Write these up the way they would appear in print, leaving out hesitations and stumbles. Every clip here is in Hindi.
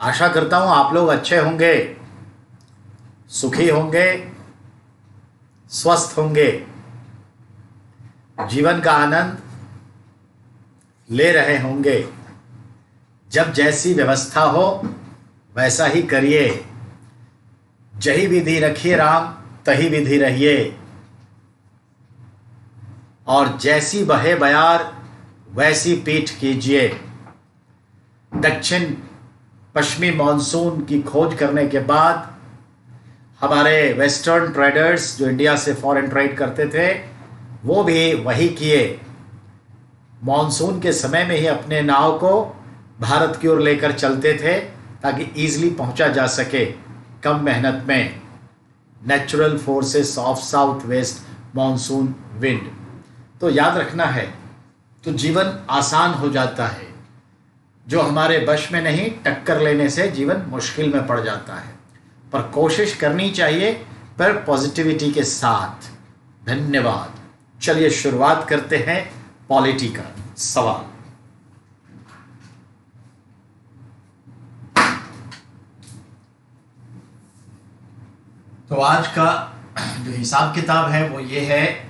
आशा करता हूं आप लोग अच्छे होंगे, सुखी होंगे, स्वस्थ होंगे, जीवन का आनंद ले रहे होंगे। जब जैसी व्यवस्था हो वैसा ही करिए। जही विधि रखिए राम, तही विधि रहिए। और जैसी बहे बयार वैसी पीठ कीजिए। दक्षिण पश्चिमी मॉनसून की खोज करने के बाद हमारे वेस्टर्न ट्रेडर्स जो इंडिया से फॉरेन ट्रेड करते थे वो भी वही किए। मॉनसून के समय में ही अपने नाव को भारत की ओर लेकर चलते थे ताकि इजीली पहुंचा जा सके कम मेहनत में। Natural forces of south west monsoon wind. तो याद रखना है तो जीवन आसान हो जाता है। जो हमारे बश में नहीं, टक्कर लेने से जीवन मुश्किल में पड़ जाता है। पर कोशिश करनी चाहिए, पर पॉजिटिविटी के साथ। धन्यवाद। चलिए शुरुआत करते हैं पॉलिटी का सवाल। तो आज का जो हिसाब किताब है वो ये है।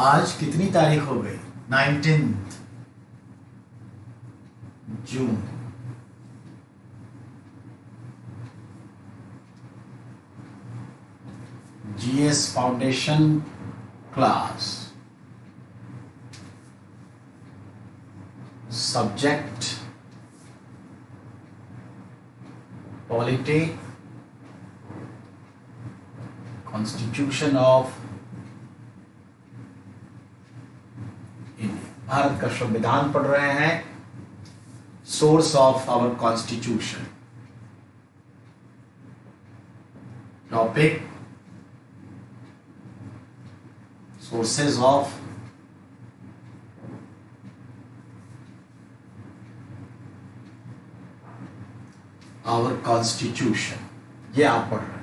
आज कितनी तारीख हो गई? 19 जून। GS foundation class. Subject polity, constitution of India. भारत का संविधान पढ़ रहे हैं। Source of our constitution. Topic sources of our constitution, ये आप पढ़ रहे हैं।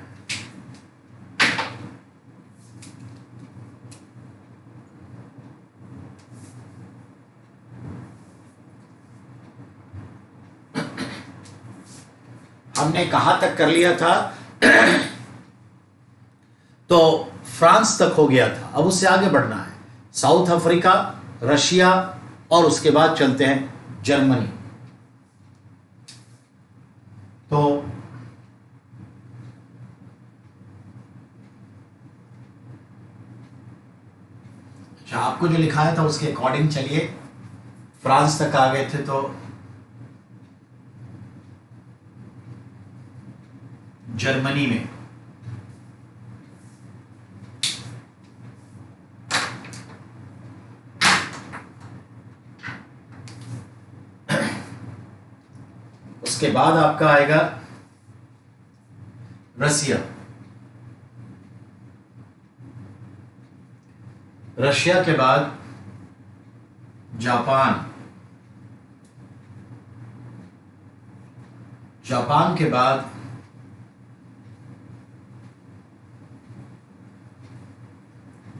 हमने कहां तक कर लिया था? तो फ्रांस तक हो गया था। अब उससे आगे बढ़ना है। साउथ अफ्रीका, रशिया और उसके बाद चलते हैं जर्मनी। तो अच्छा, आपको जो लिखाया था उसके अकॉर्डिंग चलिए। फ्रांस तक आ गए थे तो जर्मनी में उसके बाद आपका आएगा रसिया। रशिया के बाद जापान। जापान के बाद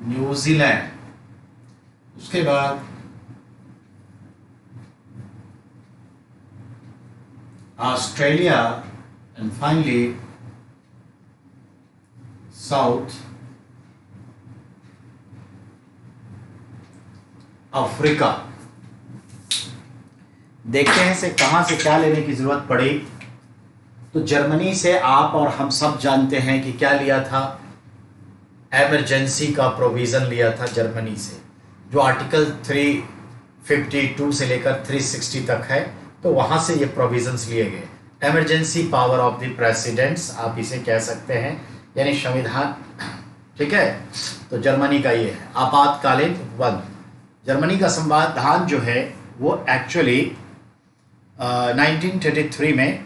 न्यूजीलैंड। उसके बाद Australia and finally south Africa. देखते हैं से कहां से क्या लेने की जरूरत पड़ी। तो जर्मनी से आप और हम सब जानते हैं कि क्या लिया था? इमरजेंसी का प्रोविजन लिया था जर्मनी से, जो आर्टिकल 352 से लेकर 360 तक है। तो वहां से ये प्रोविजंस लिए गए। Emergency power of the presidents आप इसे कह सकते हैं, यानी संविधान। ठीक है, तो जर्मनी का ये है आपातकालीन उपबंध। जर्मनी का संविधान जो है वो एक्चुअली 1933 में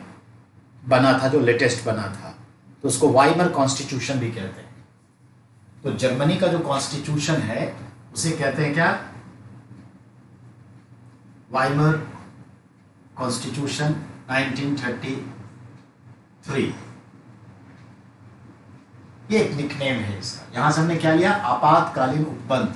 बना था, जो लेटेस्ट बना था। तो उसको वाइमर कॉन्स्टिट्यूशन भी कहते हैं। तो जर्मनी का जो कॉन्स्टिट्यूशन है उसे कहते हैं क्या? Weimar constitution 1933। ये एक निकनेम है इसका। यहां से हमने क्या लिया? आपातकालीन उपबंध।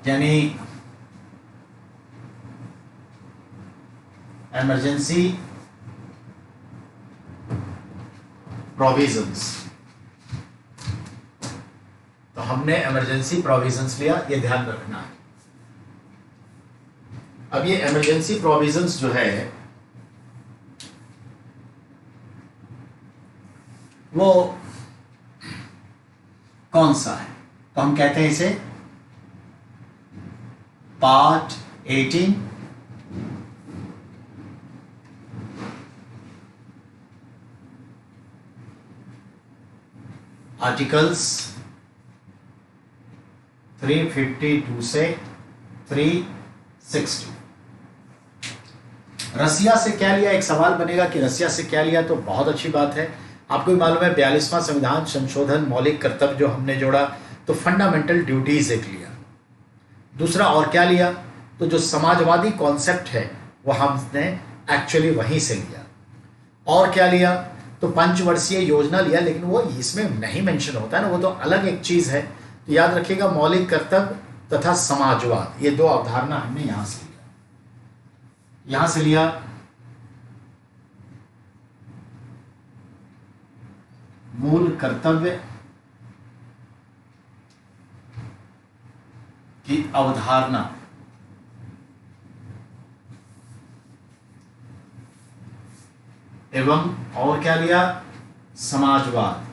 यानी इमरजेंसी प्रोविजंस। तो हमने इमरजेंसी प्रोविजंस लिया, ये ध्यान रखना है। अब ये इमरजेंसी प्रोविजंस जो है वो कौन सा है? तो हम कहते हैं इसे पार्ट 18 आर्टिकल्स 352 से 360। रसिया से क्या लिया? एक सवाल बनेगा कि रसिया से क्या लिया, तो बहुत अच्छी बात है। आपको भी मालूम है 42वां संविधान संशोधन मौलिक कर्तव्य जो हमने जोड़ा, तो फंडामेंटल ड्यूटीज एक लिया। दूसरा और क्या लिया? तो जो समाजवादी कॉन्सेप्ट है वो हमने एक्चुअली वहीं से लिया। और क्या लिया? तो पंचवर्षीय योजना लिया, लेकिन वो इसमें नहीं मेंशन होता है ना, वो तो अलग एक चीज है। तो याद रखिएगा मौलिक कर्तव्य तथा समाजवाद, ये दो अवधारणा हमने यहां से लिया। यहां से लिया मूल कर्तव्य की अवधारणा एवं और क्या लिया? समाजवाद।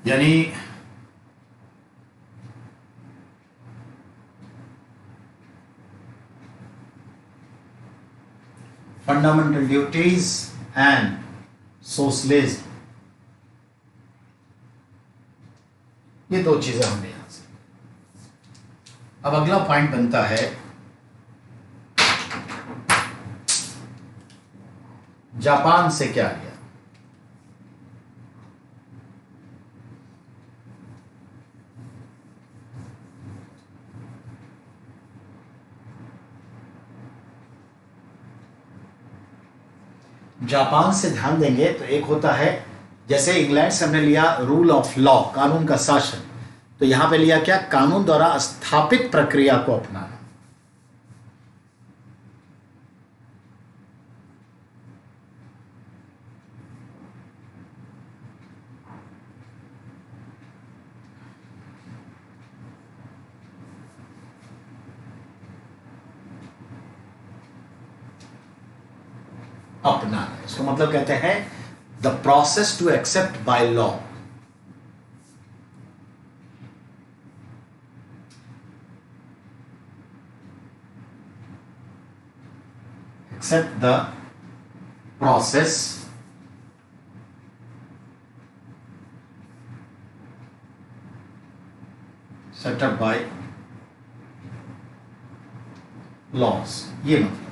यानी फंडामेंटल ड्यूटीज एंड सोशलिज्म, ये दो चीजें हमने यहां से। अब अगला पॉइंट बनता है जापान से क्या लिया? जापान से ध्यान देंगे तो एक होता है, जैसे इंग्लैंड से हमने लिया रूल ऑफ लॉ, कानून का शासन, तो यहां पे लिया क्या? कानून द्वारा स्थापित प्रक्रिया को अपनाना। अपनाना, इसको मतलब कहते हैं the process to accept by law. Accept the process set up by laws, ये मतलब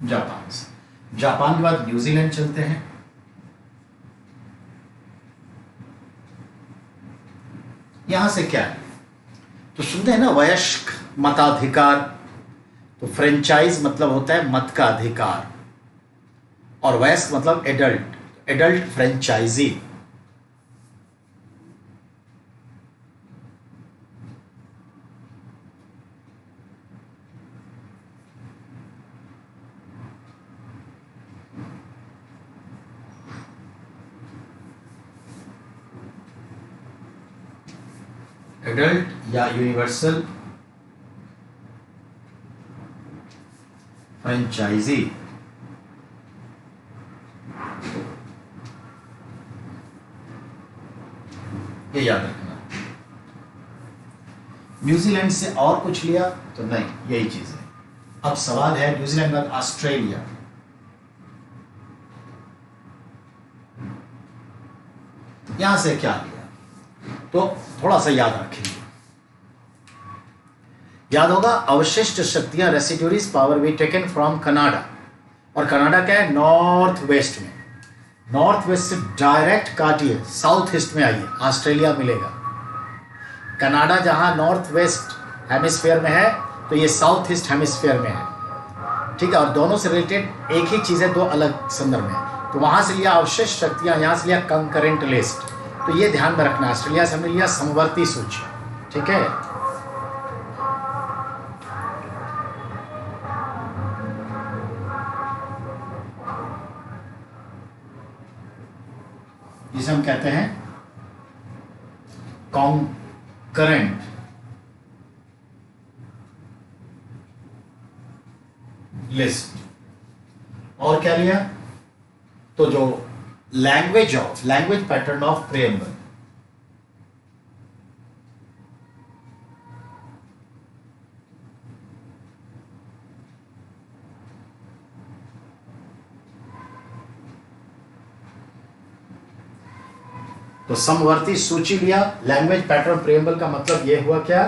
है जापान से। जापान के बाद न्यूजीलैंड चलते हैं। यहां से क्या है? तो सुनते हैं ना वयस्क मताधिकार, तो फ्रेंचाइज मतलब होता है मत का अधिकार, और वयस्क मतलब एडल्ट, एडल्ट फ्रेंचाइजी। एडल्ट या यूनिवर्सल फ्रेंचाइजी, ये याद रखना। न्यूजीलैंड से और कुछ लिया तो नहीं, यही चीज है। अब सवाल है न्यूजीलैंड बाद ऑस्ट्रेलिया, यहां से क्या लिया? तो थोड़ा सा याद रखेंगे, याद होगा अवशिष्ट शक्तियां, residuary power we taken from Canada. और कनाडा क्या है? नॉर्थ वेस्ट में, नॉर्थ वेस्ट से डायरेक्ट काटिए साउथ ईस्ट में आइए, ऑस्ट्रेलिया मिलेगा। कनाडा जहां नॉर्थ वेस्ट हेमिस्फीयर में है, तो ये साउथ ईस्ट हेमिस्फीयर में है, ठीक है। और दोनों से रिलेटेड एक ही चीज है, दो अलग संदर्भ में। तो वहां से लिया अवशिष्ट शक्तियां, यहां से लिया कंकरेंट लिस्ट। तो ये ध्यान में रखना, ऑस्ट्रेलिया से हमने लिया समवर्ती सूची, ठीक है। जिसे हम कहते हैं कॉन्करेंट लिस्ट। और क्या लिया? तो जो लैंग्वेज पैटर्न ऑफ प्रेएम्बल, तो समवर्ती सूची लिया, लैंग्वेज पैटर्न प्रेएम्बल का मतलब यह हुआ क्या?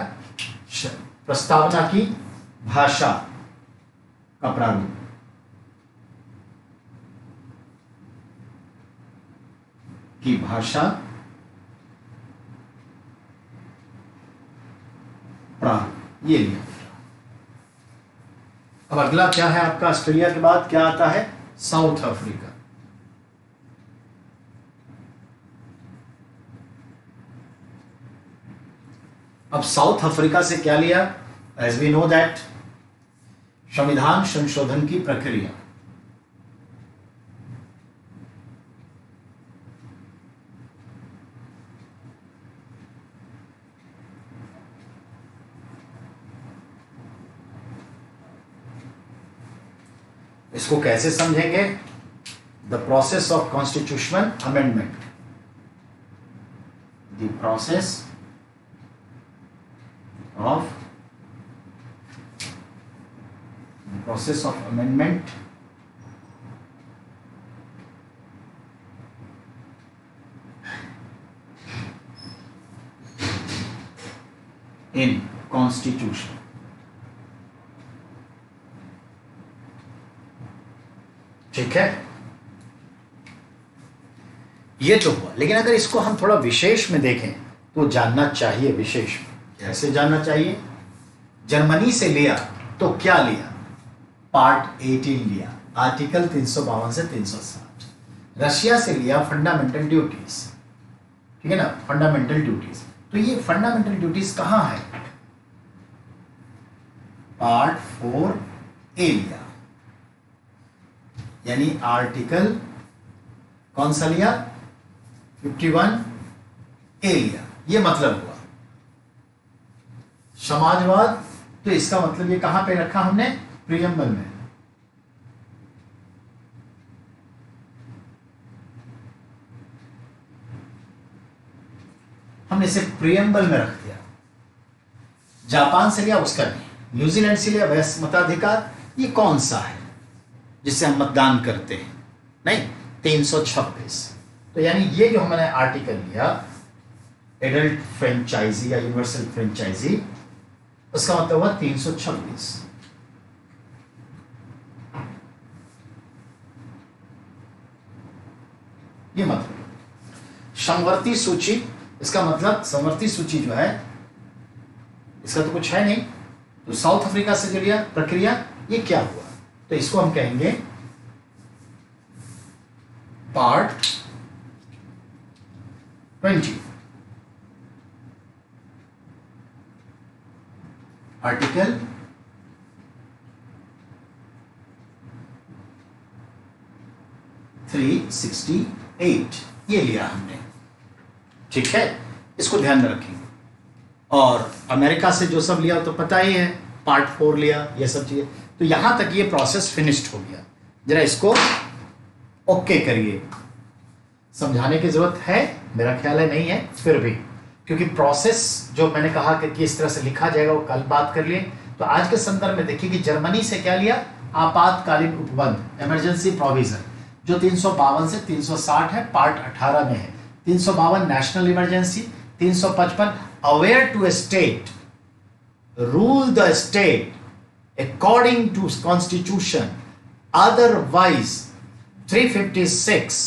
प्रस्तावना की भाषा का प्रारूप, की भाषा प्रारूप, ये लिया। अब अगला क्या है आपका? ऑस्ट्रेलिया के बाद क्या आता है? South Africa. अब साउथ अफ्रीका से क्या लिया? एज वी नो दैट संविधान संशोधन की प्रक्रिया, इसको कैसे समझेंगे? The process of constitutional amendment, the process of amendment in constitution। ठीक है, ये तो हुआ। लेकिन अगर इसको हम थोड़ा विशेष में देखें तो जानना चाहिए विशेष में। कैसे जानना चाहिए? जर्मनी से लिया तो क्या लिया? पार्ट 18 लिया, आर्टिकल 352 से 360। रशिया से लिया फंडामेंटल ड्यूटीज, ठीक है ना, फंडामेंटल ड्यूटीज। तो ये फंडामेंटल ड्यूटीज कहां है? पार्ट 4A लिया, यानी आर्टिकल कौन सा लिया? 51A लिया। ये मतलब हुआ समाजवाद। तो इसका मतलब ये कहां पे रखा हमने? प्रियम्बल में। हमने इसे प्रियम्बल में रख दिया। जापान से लिया, उसका नहीं। न्यूजीलैंड से लिया वयस्क मताधिकार। ये कौन सा है जिससे हम मतदान करते हैं? नहीं, 326। तो यानी ये जो हमने आर्टिकल लिया एडल्ट फ्रेंचाइजी या यूनिवर्सल फ्रेंचाइजी, उसका मतलब हुआ 326। ये मतलब समवर्ती सूची, इसका मतलब समवर्ती सूची जो है इसका तो कुछ है नहीं। तो साउथ अफ्रीका से जो लिया प्रक्रिया, ये क्या हुआ? तो इसको हम कहेंगे पार्ट 20, आर्टिकल 368 ये लिया हमने, ठीक है। इसको ध्यान में रखेंगे। और अमेरिका से जो सब लिया तो पता ही है, पार्ट 4 लिया, ये सब चीजें। तो यहां तक ये प्रोसेस फिनिश्ड हो गया। जरा इसको ओके करिए। समझाने की जरूरत है? मेरा ख्याल है नहीं है, फिर भी क्योंकि प्रोसेस जो मैंने कहा कि किस तरह से लिखा जाएगा वो कल बात कर लिए। तो आज के संदर्भ में देखिए कि जर्मनी से क्या लिया? आपातकालीन उपबंध, इमरजेंसी प्रोविजन, जो 352 से 360 है, पार्ट 18 में है। 352 national emergency, 355 aware to a state, rule the state according to constitution, otherwise 356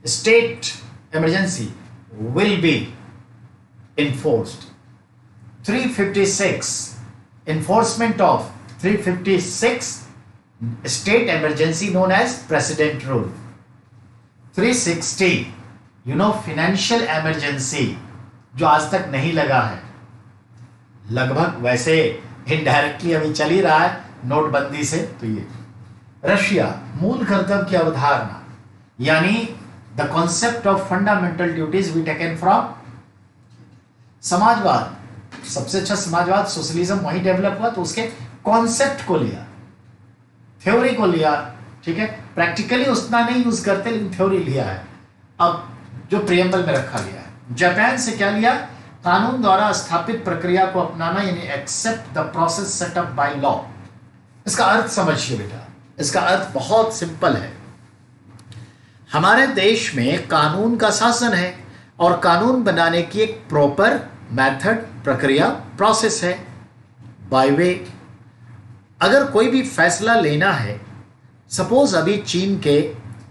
state emergency will be enforced. 356 enforcement of 356 state emergency known as president rule. 360 financial emergency जो आज तक नहीं लगा है, लगभग वैसे इनडायरेक्टली अभी चल ही रहा है नोटबंदी से। तो ये रशिया मूल कर्तव्य की अवधारणा यानी the concept of fundamental duties we taken from समाजवाद। सबसे अच्छा समाजवाद सोशलिज्म वही डेवलप हुआ, तो उसके कॉन्सेप्ट को लिया, थ्योरी को लिया, ठीक है। प्रैक्टिकली उतना नहीं यूज करते लेकिन थ्योरी लिया है, अब जो प्रियम्बल में रखा गया है। जापान से क्या लिया, कानून द्वारा स्थापित प्रक्रिया को अपनाना यानी accept the process set up by law. इसका अर्थ समझिए बेटा, इसका अर्थ बहुत सिंपल है। हमारे देश में कानून का शासन है और कानून बनाने की एक प्रॉपर मेथड, प्रक्रिया, प्रोसेस है। बाय वे अगर कोई भी फैसला लेना है, सपोज अभी चीन के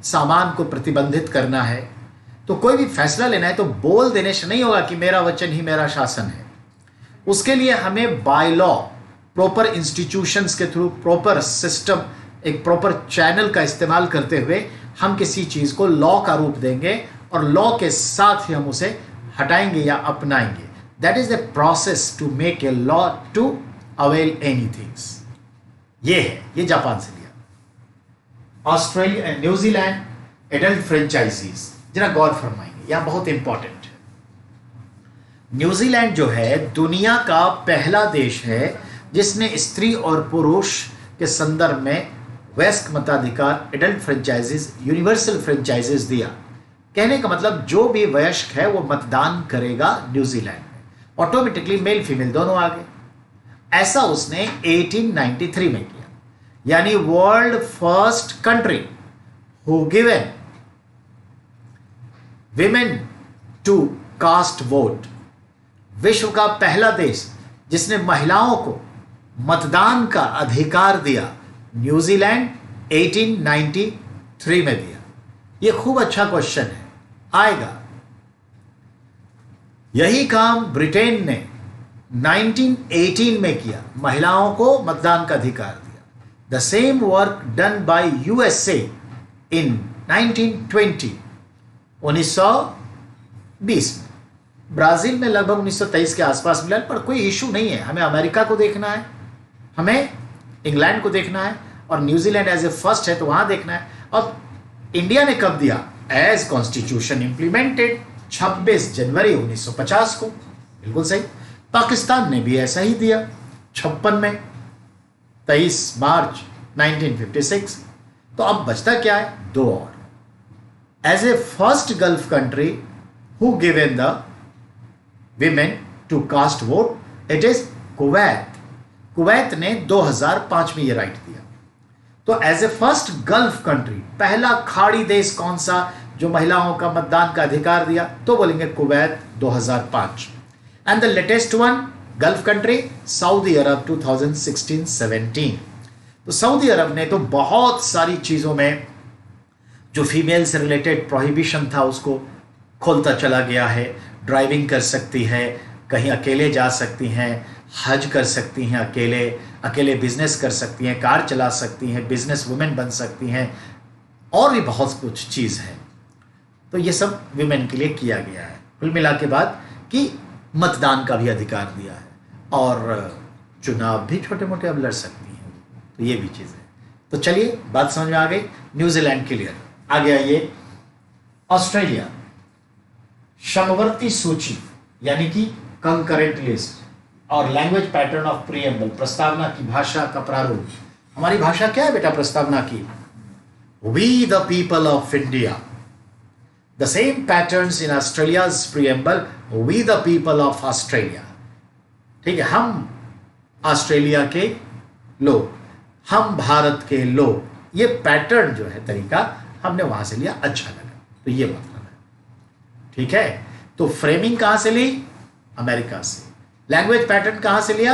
सामान को प्रतिबंधित करना है, तो कोई भी फैसला लेना है तो बोल देने से नहीं होगा कि मेरा वचन ही मेरा शासन है। उसके लिए हमें बाय लॉ, प्रॉपर इंस्टीट्यूशंस के थ्रू, प्रॉपर सिस्टम, एक प्रॉपर चैनल का इस्तेमाल करते हुए हम किसी चीज को लॉ का रूप देंगे और लॉ के साथ ही हम उसे हटाएंगे या अपनाएंगे। That is the process to make a law to avail anythings. ये है, ये जापान से लिया। Australia and New Zealand adult franchises, जरा गौर फरमाएंगे, यह बहुत इंपॉर्टेंट है। न्यूजीलैंड जो है दुनिया का पहला देश है जिसने स्त्री और पुरुष के संदर्भ में वयस्क मताधिकार, एडल्ट फ्रेंचाइजीज, यूनिवर्सल फ्रेंचाइजीज दिया। कहने का मतलब जो भी वयस्क है वो मतदान करेगा न्यूजीलैंड में, ऑटोमेटिकली मेल फीमेल दोनों आ गए। ऐसा उसने 1893 में किया, यानी world first country who given women to cast vote. विश्व का पहला देश जिसने महिलाओं को मतदान का अधिकार दिया, न्यूजीलैंड 1893 में दिया। यह खूब अच्छा क्वेश्चन है, आएगा। यही काम ब्रिटेन ने 1918 में किया, महिलाओं को मतदान का अधिकार दिया। The same work done by USA in 1920, 1920 में। ब्राजील में लगभग 1923 के आसपास मिला, पर कोई इशू नहीं है। हमें अमेरिका को देखना है, हमें इंग्लैंड को देखना है, और न्यूजीलैंड एज ए फर्स्ट है तो वहां देखना है। और इंडिया ने कब दिया? एज कॉन्स्टिट्यूशन इंप्लीमेंटेड 26 जनवरी 1950 को। बिल्कुल सही। पाकिस्तान ने भी ऐसा ही दिया 56 में, 23 मार्च 1956। तो अब बचता क्या है? दो और। As a first gulf country who given the women to cast vote, it is Kuwait. Kuwait ने 2005 में ये राइट दिया। तो as a first gulf country, पहला खाड़ी देश कौन सा जो महिलाओं का मतदान का अधिकार दिया? तो बोलेंगे Kuwait 2005। And the latest one gulf country Saudi Arab 2016-17। तो सऊदी अरब ने तो बहुत सारी चीजों में जो फीमेल से रिलेटेड प्रोहिबिशन था उसको खोलता चला गया है। ड्राइविंग कर सकती है, कहीं अकेले जा सकती हैं, हज कर सकती हैं अकेले बिजनेस कर सकती हैं, कार चला सकती हैं, बिजनेस वुमेन बन सकती हैं, और भी बहुत कुछ चीज़ है। तो ये सब विमेन के लिए किया गया है। कुल मिला के बाद कि मतदान का भी अधिकार दिया है, और चुनाव भी छोटे मोटे अब लड़ सकती हैं। तो ये भी चीज़ है। तो चलिए बात समझ में आ गई। New Zealand clear. आगे आइए, ऑस्ट्रेलिया समवर्ती सूची यानी कि कंकरेंट लिस्ट और लैंग्वेज पैटर्न ऑफ प्रीएम्बल, प्रस्तावना की भाषा का प्रारूप। हमारी भाषा क्या है बेटा प्रस्तावना की? We the people of India. The same patterns in Australia's preamble, we the people of Australia. ठीक है, हम ऑस्ट्रेलिया के लोग, हम भारत के लोग। ये पैटर्न जो है, तरीका हमने वहां से लिया, अच्छा लगा, तो ये मतलब है। ठीक है, तो फ्रेमिंग कहां से ली? अमेरिका से। लैंग्वेज पैटर्न कहां से लिया?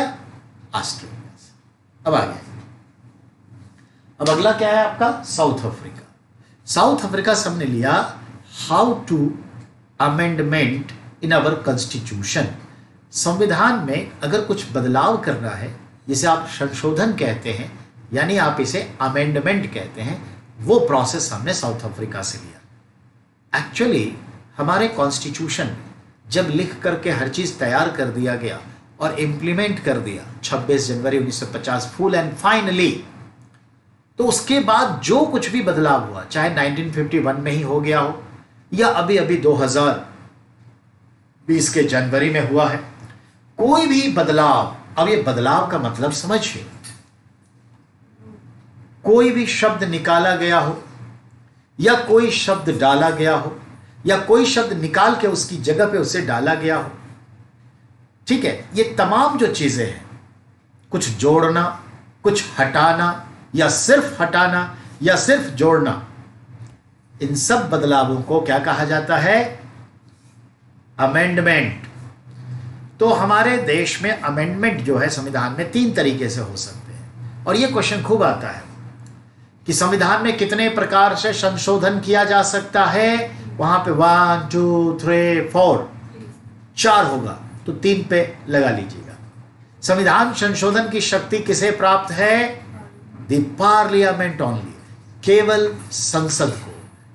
ऑस्ट्रेलिया से। अब आ गया, अब अगला क्या है आपका? South Africa. साउथ अफ्रीका से हमने लिया how to amendment in our constitution. संविधान में अगर कुछ बदलाव करना है, जिसे आप संशोधन कहते हैं, यानी आप इसे अमेंडमेंट कहते हैं, वो प्रोसेस हमने साउथ अफ्रीका से लिया। एक्चुअली हमारे कॉन्स्टिट्यूशन जब लिख करके हर चीज तैयार कर दिया गया और इम्प्लीमेंट कर दिया 26 जनवरी 1950 फुल एंड फाइनली, तो उसके बाद जो कुछ भी बदलाव हुआ, चाहे 1951 में ही हो गया हो या अभी अभी 2020 के जनवरी में हुआ है, कोई भी बदलाव, अब ये बदलाव का मतलब समझिए, कोई भी शब्द निकाला गया हो या कोई शब्द डाला गया हो या कोई शब्द निकाल के उसकी जगह पे उसे डाला गया हो, ठीक है, ये तमाम जो चीजें हैं, कुछ जोड़ना, कुछ हटाना या सिर्फ हटाना या सिर्फ जोड़ना, इन सब बदलावों को क्या कहा जाता है? अमेंडमेंट। तो हमारे देश में अमेंडमेंट जो है संविधान में 3 तरीके से हो सकते हैं, और यह क्वेश्चन खूब आता है कि संविधान में कितने प्रकार से संशोधन किया जा सकता है। वहां पे 1 2 3 4 4 होगा, तो 3 पे लगा लीजिएगा। संविधान संशोधन की शक्ति किसे प्राप्त है? द पार्लियामेंट ओनली, केवल संसद को,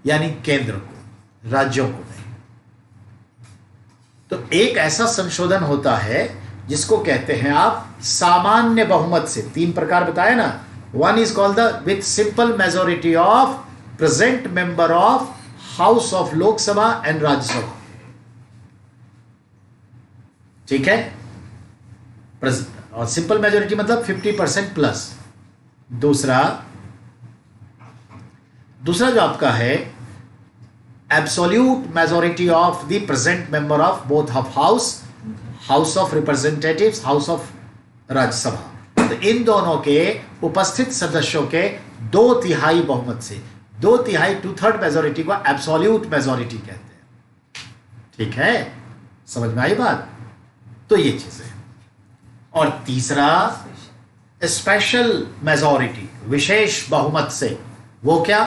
यानी केंद्र को, राज्यों को नहीं। तो एक ऐसा संशोधन होता है जिसको कहते हैं आप सामान्य बहुमत से, 3 प्रकार बताए ना। One is called the with simple majority of present member of house of Lok Sabha and Rajya Sabha, ठीक है, और सिंपल मेजोरिटी मतलब 50% प्लस। दूसरा जो आपका है absolute majority of the present member of both of house of representatives, house of Rajya Sabha. तो इन दोनों के उपस्थित सदस्यों के 2/3 बहुमत से, 2/3 2/3 मेजोरिटी को एब्सोल्यूट मेजोरिटी कहते हैं, ठीक है, समझ में आई बात? तो ये चीजें। और तीसरा स्पेशल मेजोरिटी, विशेष बहुमत से, वो क्या?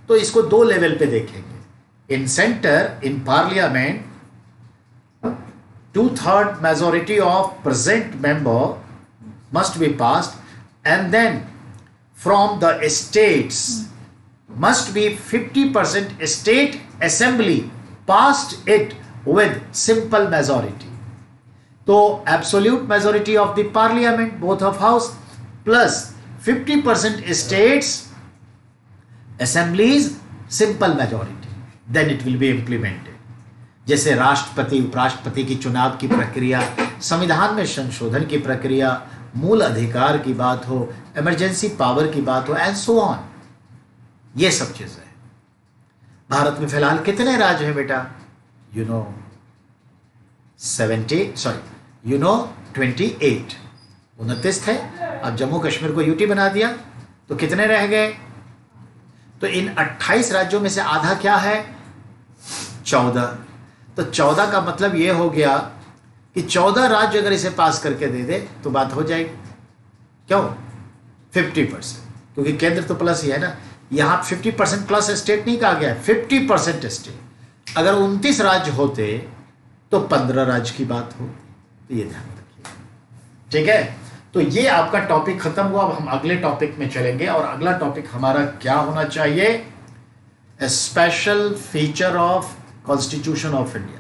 तो इसको 2 लेवल पे देखेंगे। In centre, in parliament, 2/3 majority of present member must be passed, and then from the states must be 50% state assembly passed it with simple majority. तो absolute majority of the parliament, both of house, plus 50% states assemblies, simple majority, then it will be implemented. जैसे राष्ट्रपति, उपराष्ट्रपति की चुनाव की प्रक्रिया, संविधान में संशोधन की प्रक्रिया, मूल अधिकार की बात हो, इमरजेंसी पावर की बात हो, एंड सो ऑन, ये सब चीजें हैं। भारत में फिलहाल कितने राज्य हैं बेटा? 28, 29 थे। अब जम्मू कश्मीर को यूटी बना दिया तो कितने रह गए? तो इन 28 राज्यों में से आधा क्या है? 14। तो 14 का मतलब ये हो गया कि 14 राज्य अगर इसे पास करके दे दे तो बात हो जाएगी। क्यों? 50%, क्योंकि केंद्र तो प्लस ही है ना। यहां 50% प्लस स्टेट नहीं कहा गया है, 50% स्टेट। अगर 29 राज्य होते तो 15 राज्य की बात हो, तो ये ध्यान रखिए, ठीक है। तो ये आपका टॉपिक खत्म हुआ। अब हम अगले टॉपिक में चलेंगे, और अगला टॉपिक हमारा क्या होना चाहिए? A special feature of constitution of India.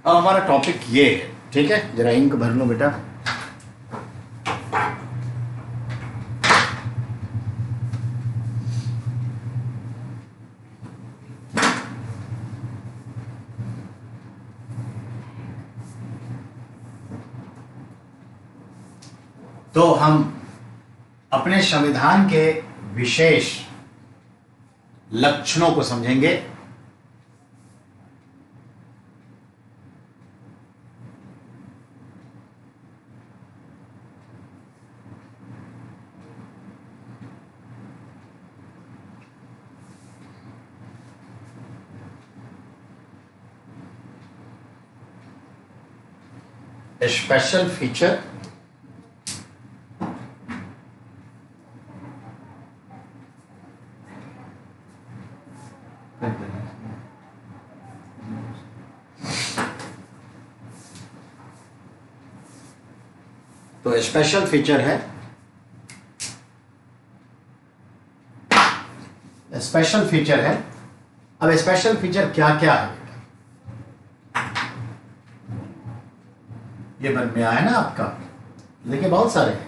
अब हमारा टॉपिक ये है, ठीक है। जरा इंक भर लो बेटा। तो हम अपने संविधान के विशेष लक्षणों को समझेंगे। स्पेशल फीचर, तो स्पेशल फीचर है, स्पेशल फीचर है। अब स्पेशल फीचर क्या क्या है? ये बन में आया ना आपका, देखिए बहुत सारे हैं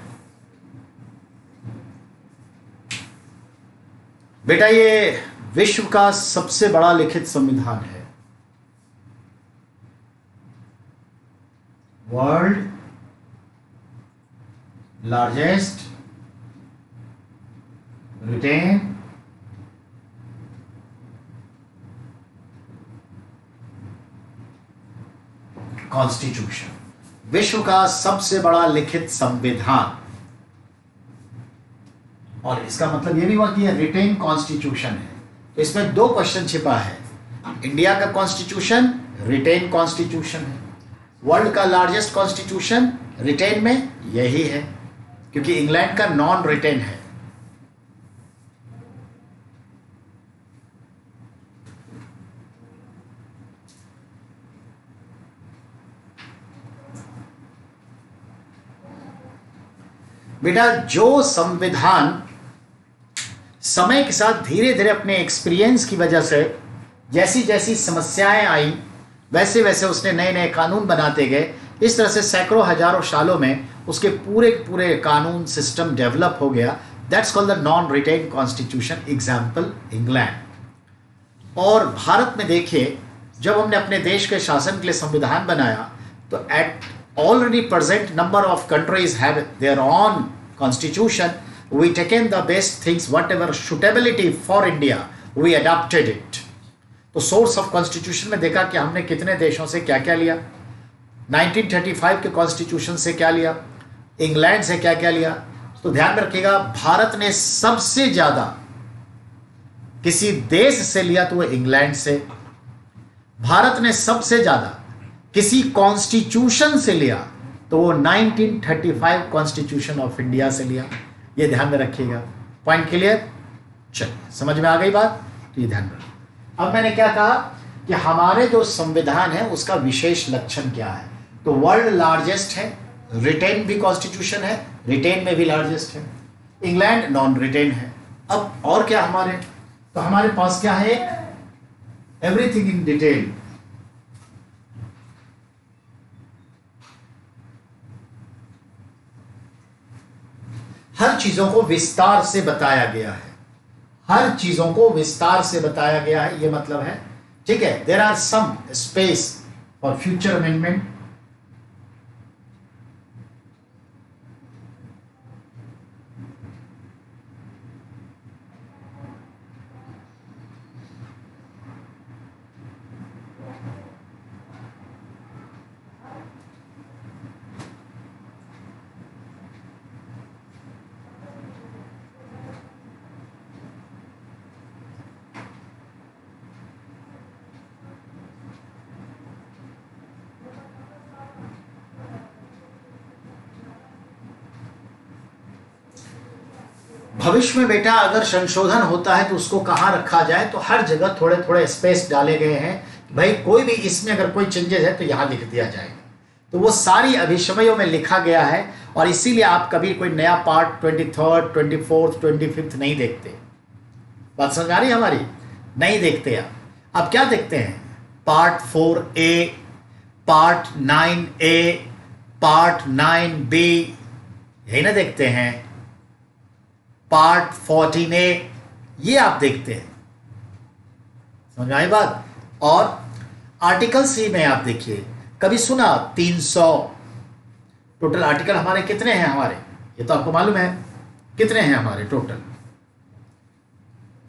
बेटा। ये विश्व का सबसे बड़ा लिखित संविधान है, वर्ल्ड लार्जेस्ट रिटेन कॉन्स्टिट्यूशन, विश्व का सबसे बड़ा लिखित संविधान। और इसका मतलब यह भी हुआ कि यह रिटेन कॉन्स्टिट्यूशन है। तो इसमें दो क्वेश्चन छिपा है। इंडिया का कॉन्स्टिट्यूशन रिटेन कॉन्स्टिट्यूशन है, वर्ल्ड का लार्जेस्ट कॉन्स्टिट्यूशन रिटेन में यही है, क्योंकि इंग्लैंड का नॉन रिटेन है। बेटा जो संविधान समय के साथ धीरे धीरे अपने एक्सपीरियंस की वजह से जैसी जैसी समस्याएं आई वैसे वैसे उसने नए नए कानून बनाते गए, इस तरह से सैकड़ों हजारों सालों में उसके पूरे पूरे कानून सिस्टम डेवलप हो गया। That's called the non written constitution, example England. और भारत में देखिए, जब हमने अपने देश के शासन के लिए संविधान बनाया तो eight already present number of countries have their own constitution. We taken the best things, whatever suitability for India, we adopted it. तो source of constitution में देखा कि हमने कितने देशों से क्या क्या लिया, 1935 के कॉन्स्टिट्यूशन से क्या लिया, इंग्लैंड से क्या क्या लिया। तो ध्यान रखिएगा, भारत ने सबसे ज्यादा किसी देश से लिया तो वो इंग्लैंड से, भारत ने सबसे ज्यादा किसी कॉन्स्टिट्यूशन से लिया तो वो 1935 कॉन्स्टिट्यूशन ऑफ इंडिया से लिया। ये ध्यान में रखिएगा। Point clear? चलिए, समझ में आ गई बात? तो ये ध्यान रखिए। अब मैंने क्या कहा कि हमारे जो संविधान है उसका विशेष लक्षण क्या है? तो वर्ल्ड लार्जेस्ट है, रिटेन भी कॉन्स्टिट्यूशन है, रिटेन में भी लार्जेस्ट है, इंग्लैंड नॉन रिटेन है। अब और क्या हमारे, तो हमारे पास क्या है? Everything in detail. हर चीजों को विस्तार से बताया गया है, हर चीजों को विस्तार से बताया गया है, ये मतलब है। ठीक है, there are some space for future amendment. भविष्य में बेटा अगर संशोधन होता है तो उसको कहाँ रखा जाए, तो हर जगह थोड़े थोड़े स्पेस डाले गए हैं। भाई कोई भी इसमें अगर कोई चेंजेस है तो यहाँ लिख दिया जाएगा। तो वो सारी अभिसमयों में लिखा गया है और इसीलिए आप कभी कोई नया पार्ट 23rd, 24th, 25th नहीं देखते। बात समझ आ रही है हमारी? नहीं देखते आप क्या देखते हैं? Part 4A, part 9A, part 9B, यही ना देखते हैं? पार्ट 14A, ये आप देखते हैं। समझ आई बात? और आर्टिकल सी में आप देखिए, कभी सुना 300 टोटल आर्टिकल हमारे कितने हैं? हमारे ये तो आपको मालूम है कितने हैं हमारे टोटल,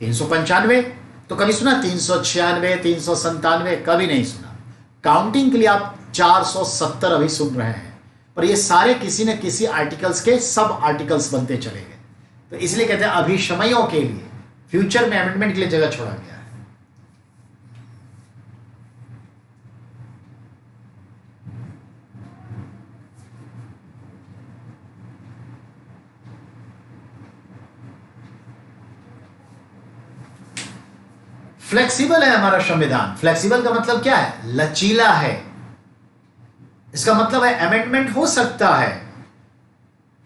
395। तो कभी सुना 396, 397? कभी नहीं सुना। काउंटिंग के लिए आप 470 अभी सुन रहे हैं, पर ये सारे किसी न किसी आर्टिकल्स के सब आर्टिकल्स बनते चले गए। तो इसलिए कहते हैं अभिशमयों के लिए, फ्यूचर में अमेंडमेंट के लिए जगह छोड़ा गया है। फ्लेक्सिबल है हमारा संविधान। फ्लेक्सिबल का मतलब क्या है? लचीला है। इसका मतलब है अमेंडमेंट हो सकता है।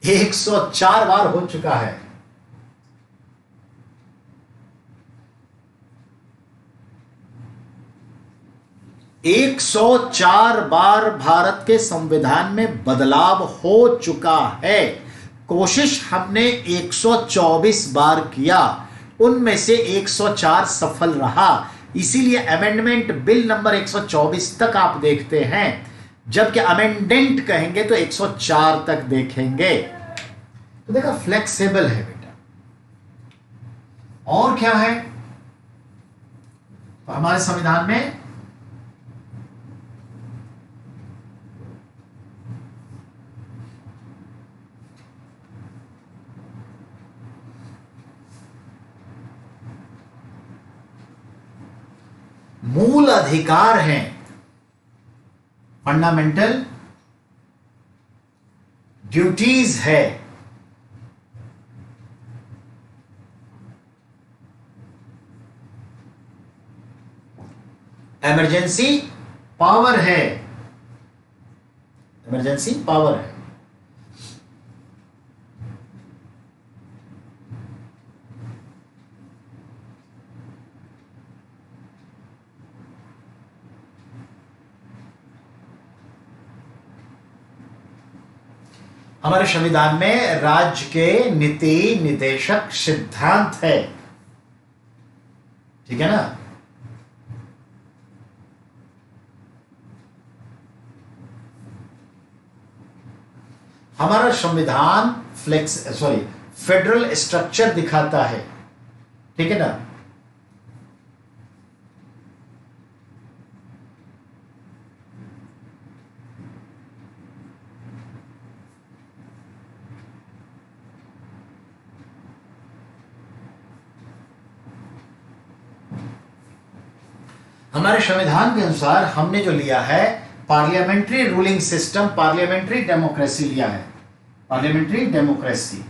104 बार हो चुका है। एक 104 बार भारत के संविधान में बदलाव हो चुका है। कोशिश हमने 124 बार किया, उनमें से 104 सफल रहा। इसीलिए अमेंडमेंट बिल नंबर 124 तक आप देखते हैं, जबकि अमेंडेंट कहेंगे तो 104 तक देखेंगे। तो देखा, फ्लेक्सिबल है बेटा। और क्या है तो हमारे संविधान में? मूल अधिकार हैं, फंडामेंटल ड्यूटीज है। इमरजेंसी पावर है, इमरजेंसी पावर है। हमारे संविधान में राज्य के नीति निदेशक सिद्धांत है, ठीक है ना? हमारा संविधान फेडरल स्ट्रक्चर दिखाता है, ठीक है ना? हमारे संविधान के अनुसार हमने जो लिया है parliamentary ruling system, parliamentary democracy लिया है। पार्लियामेंट्री डेमोक्रेसी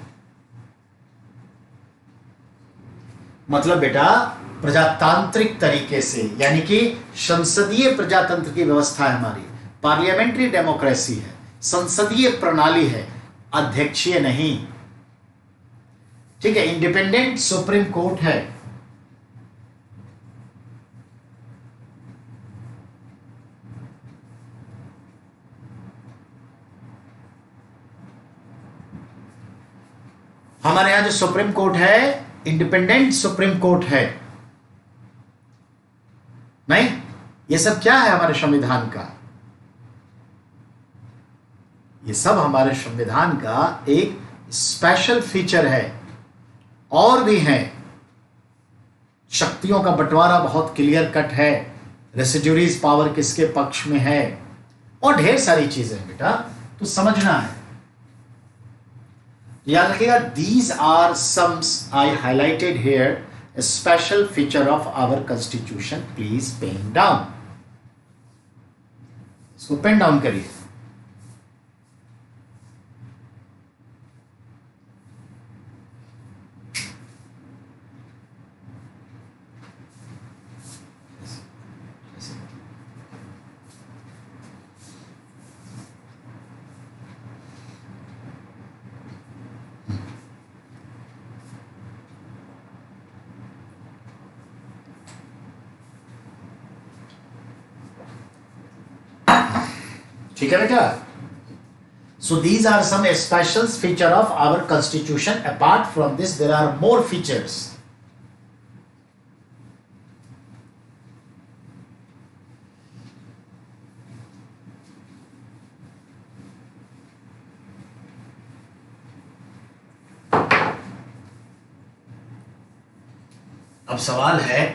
मतलब बेटा प्रजातांत्रिक तरीके से, यानी कि संसदीय प्रजातंत्र की व्यवस्था है हमारी। पार्लियामेंट्री डेमोक्रेसी है, संसदीय प्रणाली है, अध्यक्षीय नहीं, ठीक है? इंडिपेंडेंट सुप्रीम कोर्ट है। हमारे यहां जो सुप्रीम कोर्ट है इंडिपेंडेंट सुप्रीम कोर्ट है। नहीं, ये सब क्या है हमारे संविधान का? ये सब हमारे संविधान का एक स्पेशल फीचर है। और भी है, शक्तियों का बंटवारा बहुत क्लियर कट है, रेसिड्यूरीज पावर किसके पक्ष में है, और ढेर सारी चीजें बेटा, तो समझना है। याद रखिएगा, these are sums I highlighted here, a special feature of our constitution. Please pen down. इसको पेन डाउन करिए। ठीक है बेटा? So these are some special feature of our constitution. Apart from this, there are more features. अब सवाल है,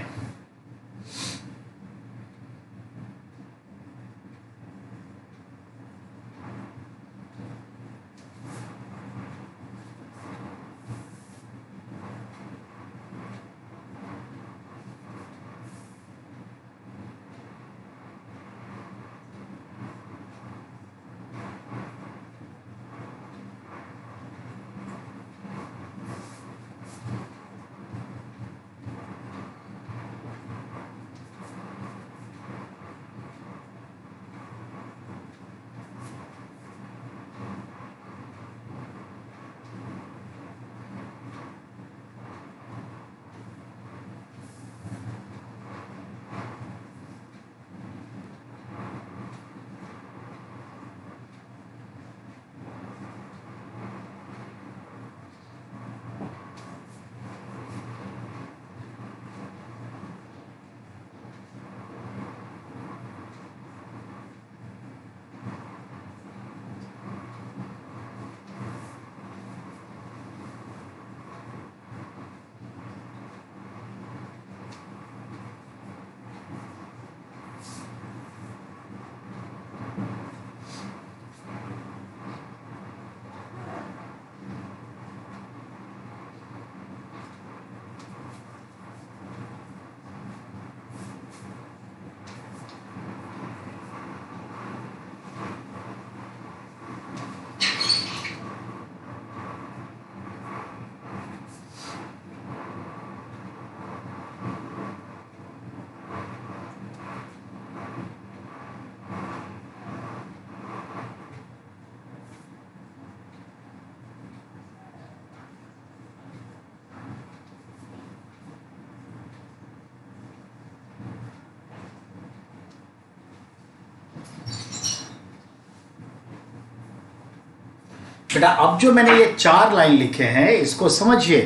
बेटा अब जो मैंने ये 4 लाइन लिखे हैं इसको समझिए।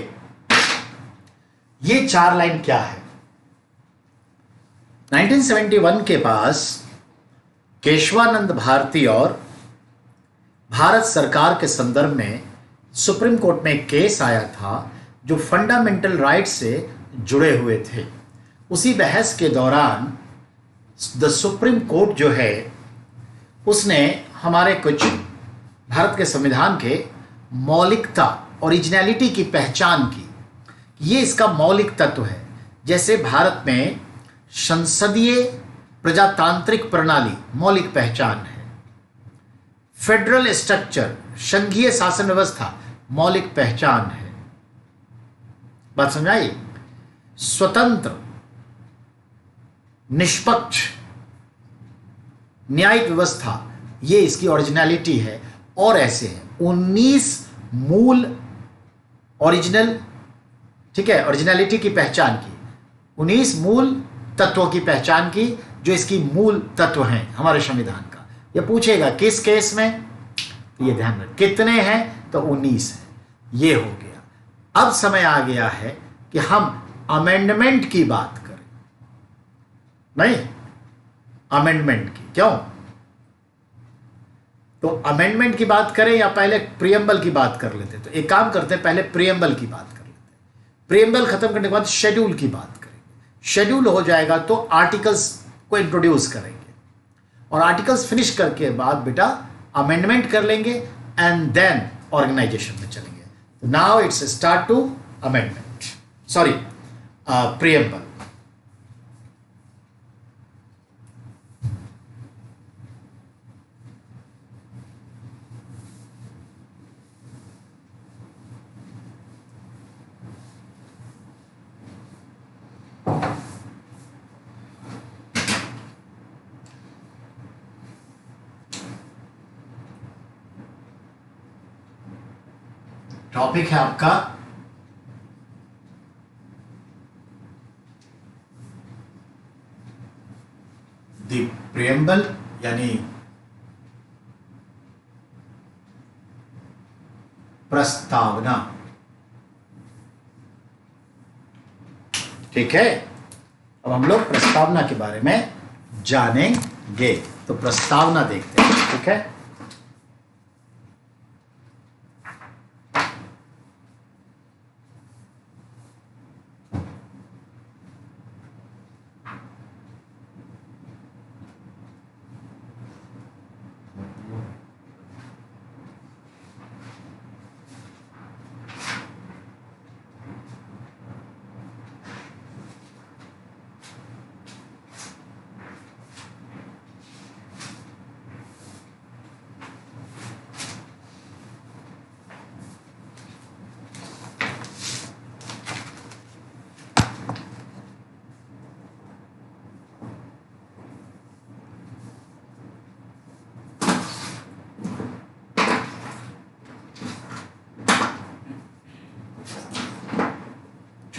ये 4 लाइन क्या है? 1971 के पास केशवानंद भारती और भारत सरकार के संदर्भ में सुप्रीम कोर्ट में एक केस आया था जो फंडामेंटल राइट से जुड़े हुए थे। उसी बहस के दौरान द सुप्रीम कोर्ट जो है उसने हमारे कुछ भारत के संविधान के मौलिकता, ओरिजिनलिटी की पहचान की। ये इसका मौलिक तत्व है। जैसे भारत में संसदीय प्रजातांत्रिक प्रणाली मौलिक पहचान है, फेडरल स्ट्रक्चर संघीय शासन व्यवस्था मौलिक पहचान है। बात समझाई? स्वतंत्र निष्पक्ष न्यायिक व्यवस्था ये इसकी ओरिजिनलिटी है। और ऐसे हैं 19 मूल ओरिजिनल, ठीक है, ओरिजिनलिटी की पहचान की, 19 मूल तत्वों की पहचान की जो इसकी मूल तत्व हैं हमारे संविधान का। ये पूछेगा किस केस में, तो ये ध्यान रखें कितने हैं, तो 19 है। ये हो गया। अब समय आ गया है कि हम अमेंडमेंट की बात करें। नहीं, अमेंडमेंट की। क्यों? तो अमेंडमेंट की बात करें या पहले प्रियम्बल की बात कर लेते? तो एक काम करते हैं, पहले प्रियम्बल की बात कर लेते हैं। प्रियम्बल खत्म करने के बाद शेड्यूल की बात करेंगे। शेड्यूल हो जाएगा तो आर्टिकल्स को इंट्रोड्यूस करेंगे और आर्टिकल्स फिनिश करके बाद बेटा अमेंडमेंट कर लेंगे एंड देन ऑर्गेनाइजेशन में चलेंगे। तो now it's start to amendment, sorry preamble. Topic है आपका द प्रियम्बल यानी प्रस्तावना। ठीक है, अब हम लोग प्रस्तावना के बारे में जानेंगे। तो प्रस्तावना देखते हैं। ठीक है,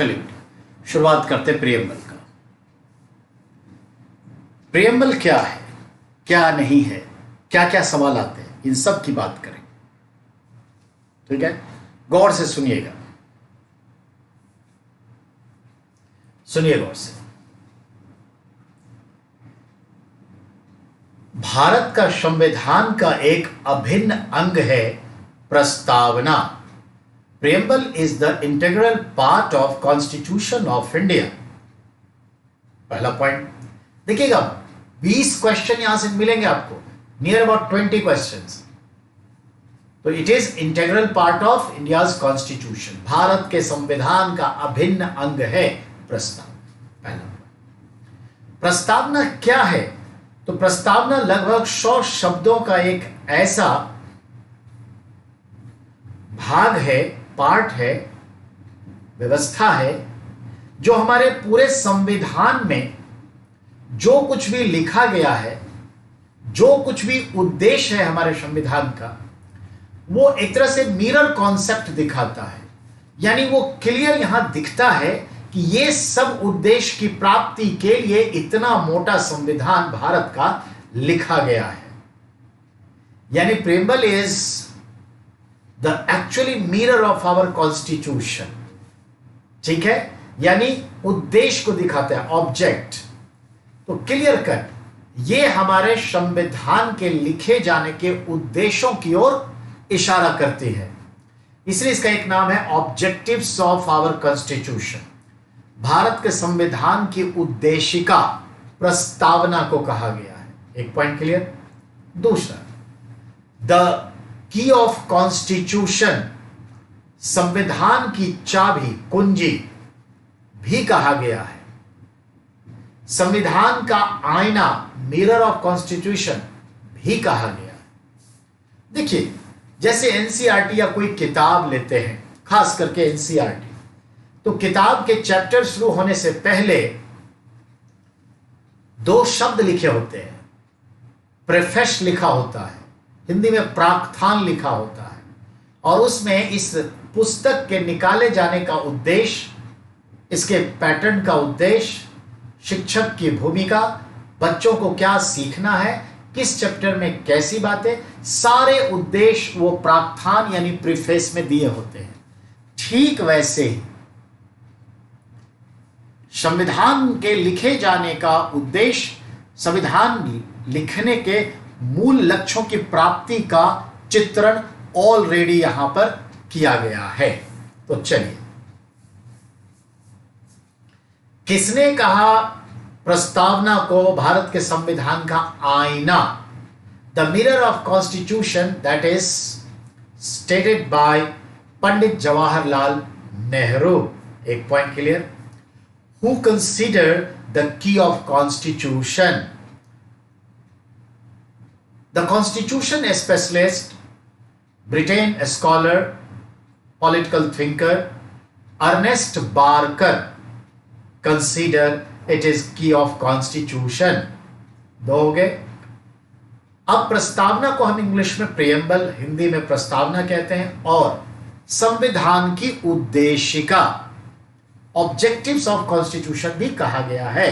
चलिए शुरुआत करते प्रियम्बल का। प्रियम्बल क्या है, क्या नहीं है, क्या क्या सवाल आते हैं, इन सब की बात करें। ठीक है, गौर से सुनिएगा, सुनिए गौर से। भारत का संविधान का एक अभिन्न अंग है प्रस्तावना। Preamble is the integral part of constitution of India. पहला पॉइंट देखिएगा, 20 क्वेश्चन यहां से मिलेंगे आपको, नियर अबाउट 20 क्वेश्चंस। तो it is integral part of India's constitution. Bharat के संविधान का अभिन्न अंग है प्रस्तावना। पहला प्रस्तावना क्या है? तो प्रस्तावना लगभग 100 शब्दों का एक ऐसा भाग है, पार्ट है, व्यवस्था है, जो हमारे पूरे संविधान में जो कुछ भी लिखा गया है, जो कुछ भी उद्देश्य है हमारे संविधान का, वो एक तरह से मिरर कॉन्सेप्ट दिखाता है। यानी वो क्लियर यहां दिखता है कि ये सब उद्देश्य की प्राप्ति के लिए इतना मोटा संविधान भारत का लिखा गया है। यानी preamble is the actually mirror of our constitution. ठीक है, यानी उद्देश्य को दिखाता है, ऑब्जेक्ट। तो क्लियर कट ये हमारे संविधान के लिखे जाने के उद्देश्यों की ओर इशारा करती है। इसलिए इसका एक नाम है objectives of our constitution. Bharat के संविधान की उद्देशिका प्रस्तावना को कहा गया है। एक पॉइंट क्लियर। दूसरा, द की ऑफ कॉन्स्टिट्यूशन, संविधान की चाबी, कुंजी भी कहा गया है। संविधान का आईना, मिरर ऑफ कॉन्स्टिट्यूशन भी कहा गया है। देखिए, जैसे एनसीईआरटी या कोई किताब लेते हैं, खास करके एनसीईआरटी, तो किताब के चैप्टर शुरू होने से पहले 2 शब्द लिखे होते हैं। प्रेफेस लिखा होता है, हिंदी में प्राक्थान लिखा होता है, और उसमें इस पुस्तक के निकाले जाने का उद्देश्य, इसके पैटर्न का उद्देश्य, शिक्षक की भूमिका, बच्चों को क्या सीखना है, किस चैप्टर में कैसी बातें, सारे उद्देश्य वो प्राक्थान यानी प्रीफेस में दिए होते हैं। ठीक वैसे ही संविधान के लिखे जाने का उद्देश्य, संविधान लिखने के मूल लक्ष्यों की प्राप्ति का चित्रण ऑलरेडी यहां पर किया गया है। तो चलिए, किसने कहा प्रस्तावना को भारत के संविधान का आईना, the mirror of constitution, that is stated by Pandit Jawaharlal Nehru. एक point clear. Who considered the key of constitution? The constitution specialist, Britain scholar, political thinker, Ernest Barker consider it is key of constitution. 2 हो गए। अब प्रस्तावना को हम इंग्लिश में प्रियम्बल, हिंदी में प्रस्तावना कहते हैं, और संविधान की उद्देशिका, ऑब्जेक्टिव्स ऑफ कॉन्स्टिट्यूशन भी कहा गया है।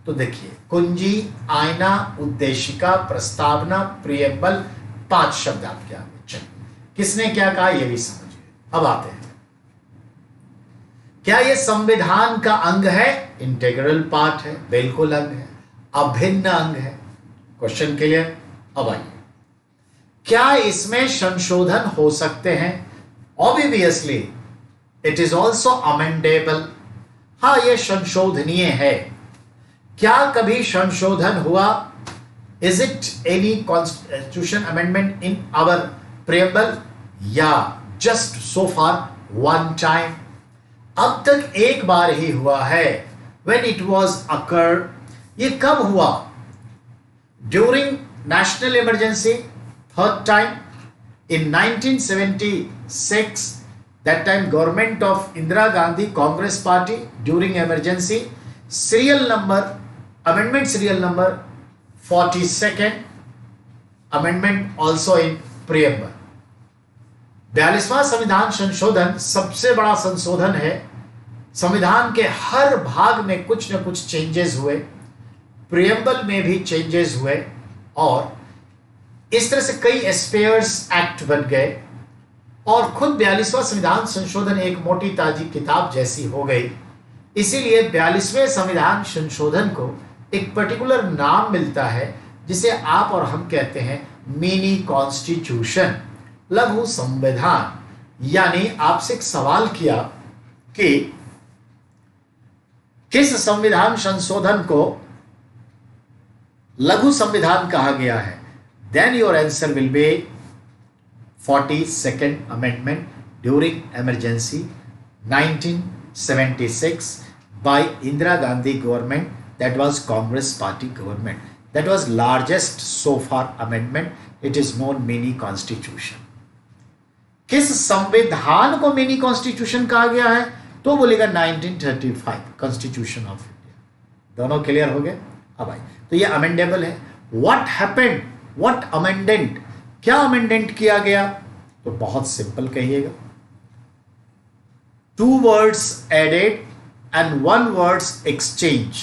तो देखिए, कुंजी, आईना, उद्देशिका, प्रस्तावना, प्रियम्बल, 5 शब्द आपके आगे। चलिए, किसने क्या कहा ये भी समझिए। अब आते हैं, क्या यह संविधान का अंग है? इंटीग्रल पार्ट है, बिल्कुल अंग है, अभिन्न अंग है। Question clear. अब आइए, क्या इसमें संशोधन हो सकते हैं? Obviously it is also amendable. हाँ, यह संशोधनीय है। क्या कभी संशोधन हुआ? Is it any constitution amendment in our preamble? या just so far one time? अब तक एक बार ही हुआ है। व्हेन इट वाज अकर, ये कब हुआ? During national emergency, third time in 1976। That time government of Indira Gandhi Congress Party during emergency, serial number, amendment serial number 42nd amendment also in preamble। 42वां संविधान संशोधन सबसे बड़ा संशोधन है संविधान के हर भाग में कुछ न कुछ चेंजेस हुए, प्रियम्बल में भी चेंजेस हुए, और इस तरह से कई एस्पेयर्स एक्ट बन गए और खुद 42वां संविधान संशोधन एक मोटी ताजी किताब जैसी हो गई। इसीलिए 42वें संविधान संशोधन को एक पर्टिकुलर नाम मिलता है जिसे आप और हम कहते हैं मिनी कॉन्स्टिट्यूशन, लघु संविधान। यानी आपसे एक सवाल किया कि किस संविधान संशोधन को लघु संविधान कहा गया है, then your answer will be 42nd Amendment during emergency 1976 by Indira Gandhi government, that was Congress party government. That was largest so far amendment. It is known mini constitution. किस संविधान को मिनी कॉन्स्टिट्यूशन कहा गया है? तो बोलेगा 1935 कॉन्स्टिट्यूशन ऑफ इंडिया। दोनों क्लियर हो गए? अब आइए, तो ये अमेंडेबल है। व्हाट हैपेंड, व्हाट अमेंडेंट, क्या अमेंडेंट किया गया? तो बहुत सिंपल कहिएगा, 2 words added and 1 words exchange।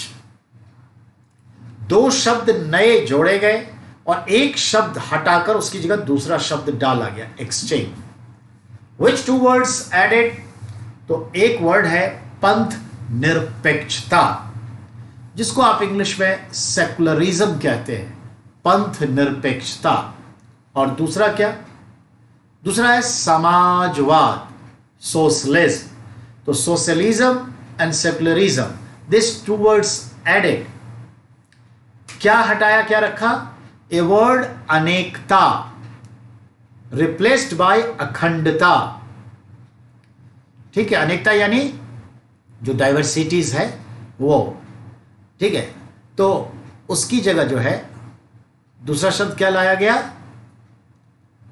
2 शब्द नए जोड़े गए और 1 शब्द हटाकर उसकी जगह दूसरा शब्द डाला गया, एक्सचेंज। Which 2 words added? तो एक वर्ड है पंथ निरपेक्षता, जिसको आप इंग्लिश में सेकुलरिज्म कहते हैं, पंथ निरपेक्षता। और दूसरा क्या? दूसरा है समाजवाद, सोशलिज्म। तो socialism and secularism, this 2 words added. क्या हटाया, क्या रखा? ए वर्ड अनेकता रिप्लेस्ड बाय अखंडता। ठीक है, अनेकता यानी जो डाइवर्सिटीज है वो, ठीक है, तो उसकी जगह जो है दूसरा शब्द क्या लाया गया?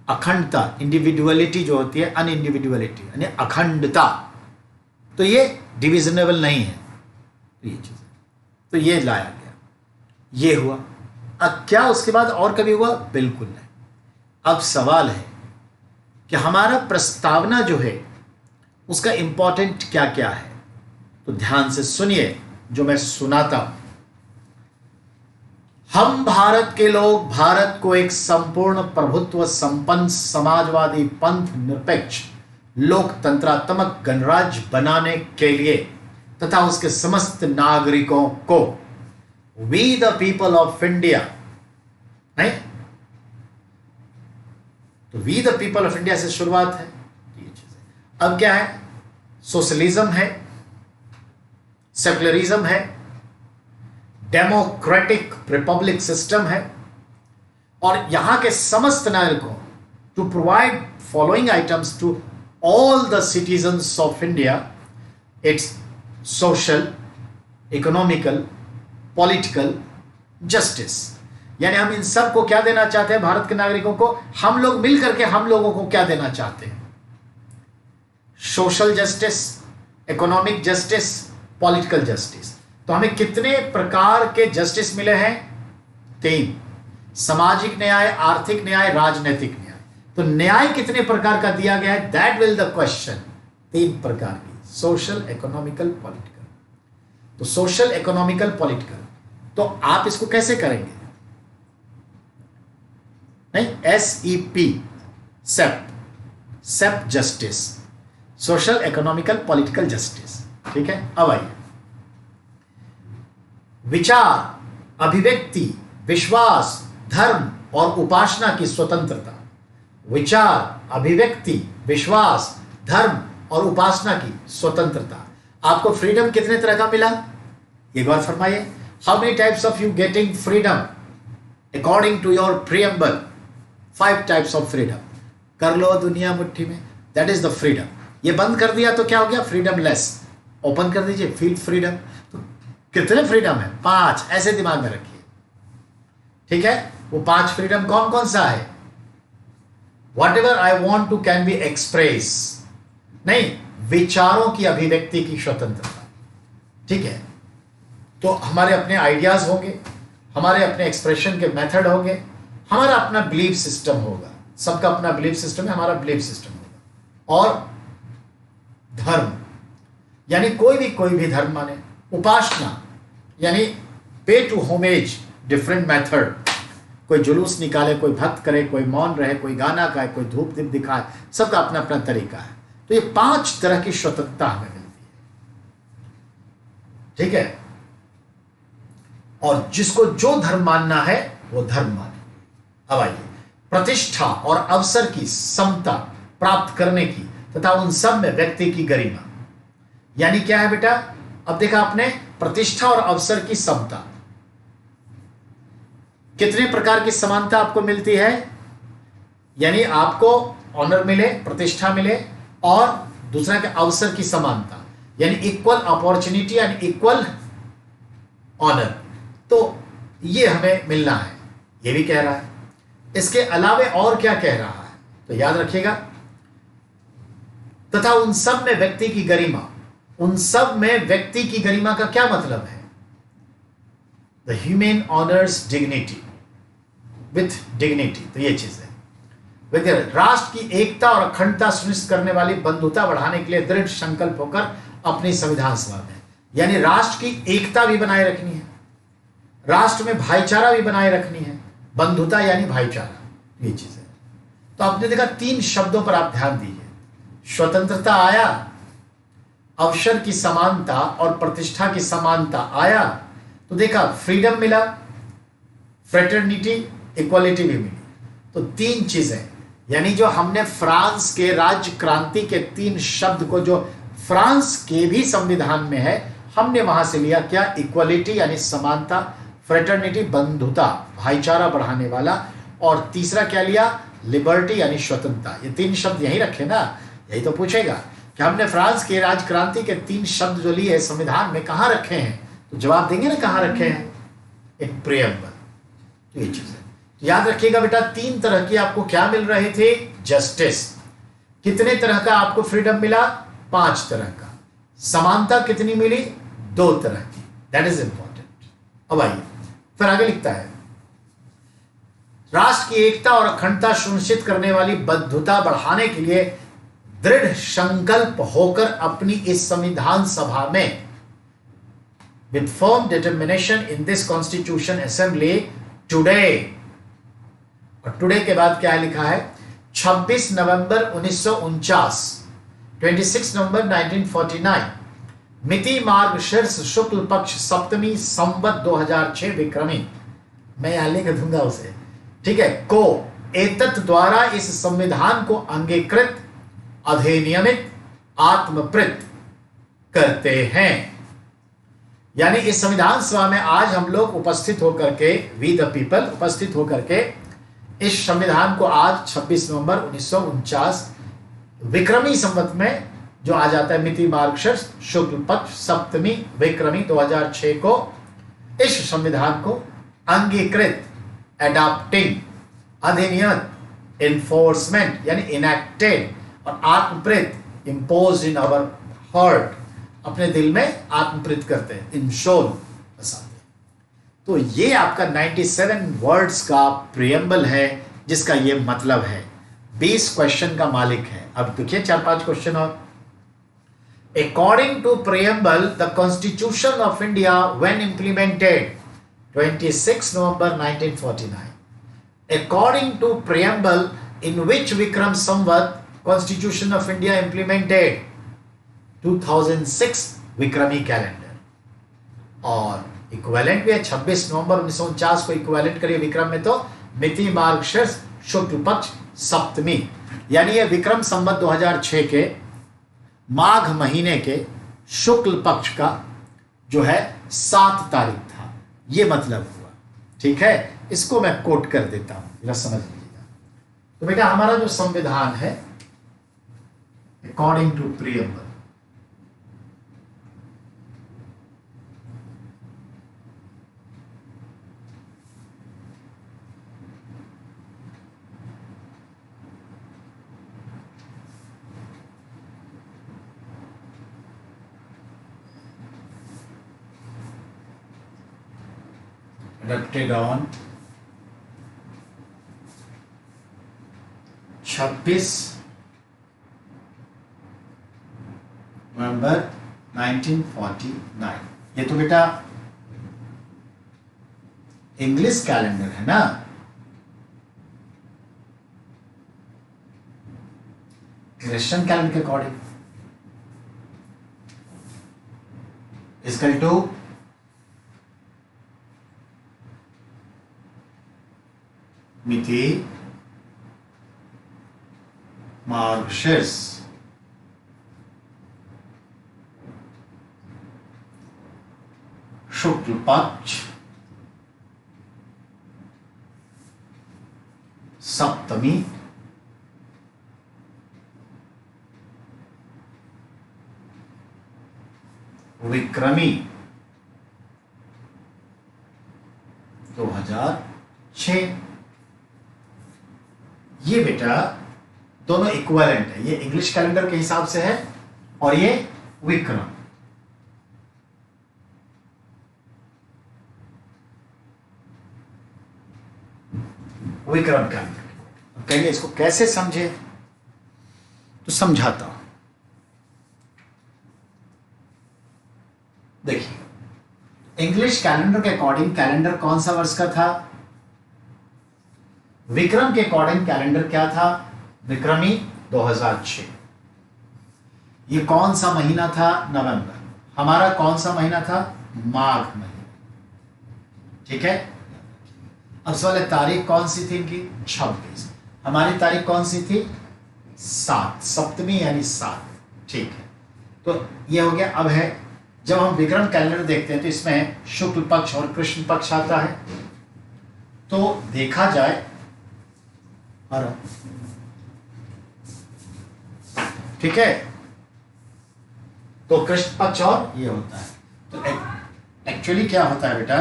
अखंडता। इंडिविजुअलिटी जो होती है, अनइंडिविजुअलिटी यानी अखंडता। तो ये डिविजनेबल नहीं है, तो ये चीज, तो ये लाया गया, ये हुआ। अब क्या उसके बाद और कभी हुआ? बिल्कुल नहीं। अब सवाल है कि हमारा प्रस्तावना जो है उसका इंपॉर्टेंट क्या क्या है, तो ध्यान से सुनिए जो मैं सुनाता हूं। हम भारत के लोग भारत को एक संपूर्ण प्रभुत्व संपन्न समाजवादी पंथ निरपेक्ष लोकतंत्रात्मक गणराज्य बनाने के लिए तथा उसके समस्त नागरिकों को, we the people of India, नहीं तो we the people of India से शुरुआत है, ये चीज है। अब क्या है? सोशलिज्म है, सेकुलरिज्म है, डेमोक्रेटिक रिपब्लिक सिस्टम है, और यहां के समस्त नागरिकों to provide following items to all the citizens of India, it's social, economical, political justice. यानी हम इन सब को क्या देना चाहते हैं? भारत के नागरिकों को हम लोग मिलकर के हम लोगों को क्या देना चाहते हैं? Social justice, economic justice, political justice. तो हमें कितने प्रकार के जस्टिस मिले हैं? 3। सामाजिक न्याय, आर्थिक न्याय, राजनीतिक न्याय। तो न्याय कितने प्रकार का दिया गया है? That will the question. 3 प्रकार की, सोशल, इकोनॉमिकल, पॉलिटिकल। तो सोशल, इकोनॉमिकल, पॉलिटिकल, तो आप इसको कैसे करेंगे? नहीं, SEP, SEP justice, social, economical, political justice. ठीक है, अब आइए, विचार, अभिव्यक्ति, विश्वास, धर्म और उपासना की स्वतंत्रता। विचार, अभिव्यक्ति, विश्वास, धर्म और उपासना की स्वतंत्रता। आपको फ्रीडम कितने तरह का मिला? एक बार फरमाइए, how many types of you getting freedom according to your preamble? 5 types of freedom. कर लो दुनिया मुट्ठी में, दैट इज द फ्रीडम। ये बंद कर दिया तो क्या हो गया? Freedom less. ओपन कर दीजिए, फील फ्रीडम। तो कितने फ्रीडम है? 5। ऐसे दिमाग में रखिए, ठीक है। वो 5 फ्रीडम कौन कौन सा है? Whatever I want to can be express, नहीं, विचारों की अभिव्यक्ति की स्वतंत्रता, ठीक है। तो हमारे अपने आइडियाज होंगे, हमारे अपने एक्सप्रेशन के मेथड होंगे, हमारा अपना बिलीफ सिस्टम होगा। सबका अपना बिलीफ सिस्टम है, हमारा बिलीफ सिस्टम होगा। और धर्म, यानी कोई भी धर्म माने। उपासना यानी पे टू होमेज, डिफरेंट मेथड, कोई जुलूस निकाले, कोई भक्त करे, कोई मौन रहे, कोई गाना गाए, कोई धूप दीप दिखाए, सबका अपना अपना तरीका है। तो ये 5 तरह की स्वतंत्रता हमें मिलती है, ठीक है। और जिसको जो धर्म मानना है वो धर्म माने। अब आइए, प्रतिष्ठा और अवसर की समता प्राप्त करने की तथा उन सब में व्यक्ति की गरिमा, यानी क्या है बेटा? अब देखा आपने, प्रतिष्ठा और अवसर की समता। कितने प्रकार की समानता आपको मिलती है? यानी आपको ऑनर मिले, प्रतिष्ठा मिले, और दूसरा के अवसर की समानता, यानी equal opportunity and equal honour. तो ये हमें मिलना है, ये भी कह रहा है। इसके अलावे और क्या कह रहा है? तो याद रखिएगा, तथा उन सब में व्यक्ति की गरिमा। उन सब में व्यक्ति की गरिमा का क्या मतलब है? The human honours dignity with dignity. तो ये चीज है। राष्ट्र की एकता और अखंडता सुनिश्चित करने वाली बंधुता बढ़ाने के लिए दृढ़ संकल्प होकर अपनी संविधान सभा में, यानी राष्ट्र की एकता भी बनाए रखनी है, राष्ट्र में भाईचारा भी बनाए रखनी है। बंधुता यानी भाईचारा, ये चीज है। तो आपने देखा 3 शब्दों पर आप ध्यान दीजिए। स्वतंत्रता आया, अवसर की समानता और प्रतिष्ठा की समानता आया, तो देखा फ्रीडम मिला, फ्रेटर्निटी, इक्वालिटी भी मिली। तो 3 चीजें, यानी जो हमने फ्रांस के राज्य क्रांति के 3 शब्द को, जो फ्रांस के भी संविधान में है, हमने वहां से लिया। क्या? इक्वालिटी यानी समानता, फ्रेटर्निटी बंधुता, भाईचारा बढ़ाने वाला, और तीसरा क्या लिया? लिबर्टी यानी स्वतंत्रता। ये 3 शब्द यही रखे ना, यही तो पूछेगा कि हमने फ्रांस के राज्य क्रांति के 3 शब्द जो लिए संविधान में कहां रखे हैं, तो जवाब देंगे ना कहां रखे हैं? एक प्रेम्बल। तो ये चीज है, तो याद रखिएगा बेटा, 3 तरह की आपको क्या मिल रहे थे? जस्टिस। कितने तरह का आपको फ्रीडम मिला? 5 तरह का। समानता कितनी मिली? 2 तरह की। That is important. अब आइए, फिर आगे लिखता है, राष्ट्र की एकता और अखंडता सुनिश्चित करने वाली बंधुता बढ़ाने के लिए दृढ़ संकल्प होकर अपनी इस संविधान सभा में with firm determination in this constitution assembly today, और टुडे के बाद क्या लिखा है? 26 नवंबर 1949, 26 नवंबर 1949, मिति मार्गशीर्ष शुक्ल पक्ष सप्तमी संवत 2006 विक्रमी, मैं यहां लिख दूंगा उसे, ठीक है, को एतत् द्वारा इस संविधान को अंगीकृत, अधिनियमित, आत्मकृत करते हैं। यानी इस संविधान सभा में आज हम लोग उपस्थित होकर के, वी द पीपल उपस्थित होकर के, इस संविधान को आज 26 नवंबर 1949 विक्रमी संवत में, जो आ जाता है मिति मार्गशीर्ष शुक्ल पक्ष सप्तमी विक्रमी 2006 को, इस संविधान को अंगीकृत, एडॉप्टिंग, अधिनियत, इन्फोर्समेंट यानी इनैक्टेड, और आत्मकृत, इम्पोज इन आवर हार्ट, अपने दिल में आत्मकृत करते हैं, इंश्योर बसाते हैं। तो ये आपका 97 वर्ड्स का प्रियम्बल है, जिसका ये मतलब है। 20 क्वेश्चन का मालिक है। अब देखिए 4-5 क्वेश्चन और। According to preamble the constitution of India when implemented 26 November 1949, according to preamble in which Vikram Samvat Constitution of India implemented 2006 विक्रमी कैलेंडर, और इक्विवेलेंट भी है 26 नवंबर 1949 को इक्विवेलेंट करिए विक्रम में, तो मिति मार्गशीर्ष शुक्ल पक्ष सप्तमी, यानी ये विक्रम संवत 2006 के माघ महीने के शुक्ल पक्ष का जो है 7 तारीख था, ये मतलब हुआ। ठीक है, इसको मैं कोट कर देता हूं, जरा समझ लीजिएगा। तो बेटा हमारा जो संविधान है, according to preamble, adopted on 26 November 1949। ये तो बेटा इंग्लिश कैलेंडर है ना। क्रिश्चियन कैलेंडर के अकॉर्डिंग इक्वल टू मिति मार्गशीर्ष शुक्ल पक्ष सप्तमी विक्रमी 2006। ये बेटा दोनों इक्विवेलेंट है। ये इंग्लिश कैलेंडर के हिसाब से है और ये विक्रम। विक्रम कैलेंडर कहेंगे इसको कैसे समझे, तो समझाता हूं। देखिए इंग्लिश कैलेंडर के अकॉर्डिंग कैलेंडर कौन सा वर्ष का था? विक्रम के अकॉर्डिंग कैलेंडर क्या था? विक्रमी 2006। ये कौन सा महीना था? नवंबर। हमारा कौन सा महीना था? माघ महीना। ठीक है। अब सवाल है तारीख कौन सी थी इनकी? 26। हमारी तारीख कौन सी थी? 7, सप्तमी यानी 7। ठीक है, तो ये हो गया। अब है जब हम विक्रम कैलेंडर देखते हैं तो इसमें शुक्ल पक्ष और कृष्ण पक्ष आता है। तो देखा जाए और ठीक है, तो कृष्ण पक्ष और ये होता है। तो एक्चुअली क्या होता है बेटा,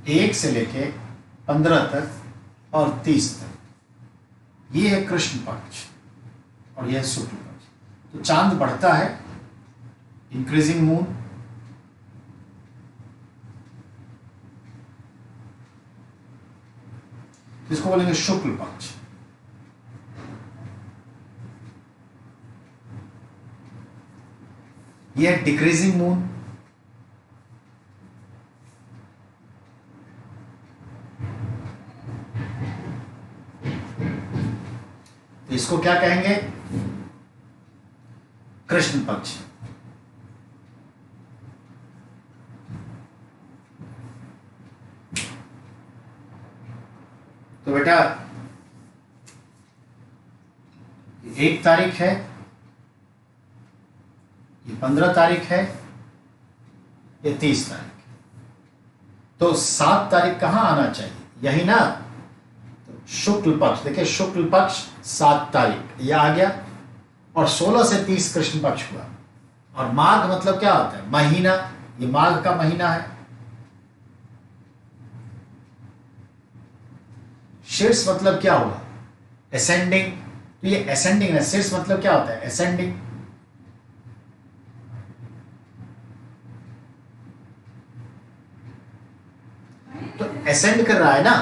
1 से लेके 15 तक और 30 तक ये है कृष्ण पक्ष और यह शुक्ल पक्ष। तो चांद बढ़ता है, इंक्रीजिंग मून, इसको बोलेंगे शुक्ल पक्ष। यह है डिक्रीजिंग मून, तो इसको क्या कहेंगे? कृष्ण पक्ष। तो बेटा 1 तारीख है, ये 15 तारीख है, ये 30 तारीख है। तो 7 तारीख कहां आना चाहिए? यही ना। तो शुक्ल पक्ष, देखिए शुक्ल पक्ष 7 तारीख ये आ गया और 16 से 30 कृष्ण पक्ष हुआ। और माघ मतलब क्या होता है? महीना। ये माघ का महीना है। शीर्ष मतलब क्या हुआ? असेंडिंग। तो ये असेंडिंग है। शीर्ष मतलब क्या होता है? असेंडिंग। तो असेंड कर रहा है ना,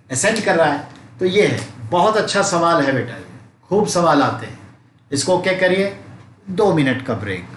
असेंड कर रहा है। तो ये है, बहुत अच्छा सवाल है बेटा, ये खूब सवाल आते हैं। इसको क्या करिए, 2 मिनट का ब्रेक।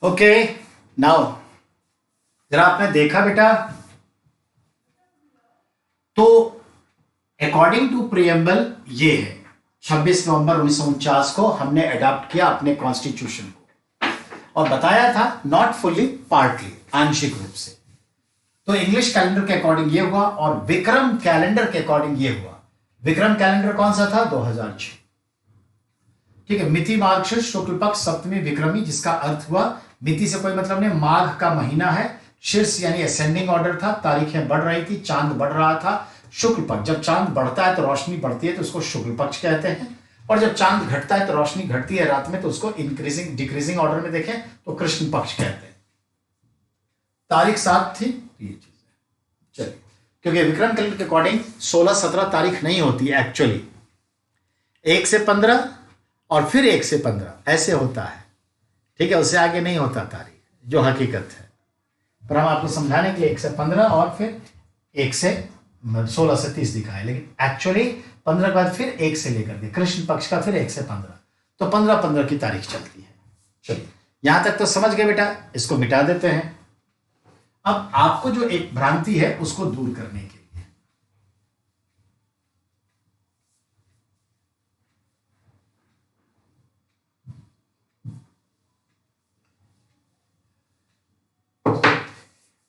ओके, नाउ जरा आपने देखा बेटा, तो अकॉर्डिंग टू प्रियम्बल ये है 26 नवंबर 1949 को हमने अडॉप्ट किया अपने कॉन्स्टिट्यूशन को, और बताया था नॉट फुल्ली पार्टली, आंशिक रूप से। तो इंग्लिश कैलेंडर के अकॉर्डिंग ये हुआ और विक्रम कैलेंडर के अकॉर्डिंग ये हुआ। विक्रम कैलेंडर कौन सा था? 2006। ठीक है, मिति मार्गशीर्ष शुक्ल पक्ष सप्तमी विक्रमी, जिसका अर्थ हुआ मिति से कोई मतलब नहीं, माघ का महीना है, शीर्ष यानी असेंडिंग ऑर्डर था, तारीखें बढ़ रही थी, चांद बढ़ रहा था, शुक्ल पक्ष। जब चांद बढ़ता है तो रोशनी बढ़ती है तो उसको शुक्ल पक्ष कहते हैं, और जब चांद घटता है तो रोशनी घटती है रात में तो उसको इंक्रीजिंग डिक्रीजिंग ऑर्डर में देखें तो कृष्ण पक्ष कहते हैं। तारीख 7 थी, ये चीज है। चलिए, क्योंकि विक्रम कैलेंडर के अकॉर्डिंग 16-17 तारीख नहीं होती एक्चुअली, 1 से 15 और फिर 1 से 15 ऐसे होता है। ठीक है, उससे आगे नहीं होता तारीख, जो हकीकत है। पर हम आपको समझाने के लिए 1 से 15 और फिर 1 से 16 से 30 दिखाए, लेकिन एक्चुअली 15 के बाद फिर 1 से लेकर के कृष्ण पक्ष का फिर 1 से 15, तो 15-15 की तारीख चलती है। चलिए, यहां तक तो समझ गए बेटा, इसको मिटा देते हैं। अब आपको जो एक भ्रांति है उसको दूर करने के लिए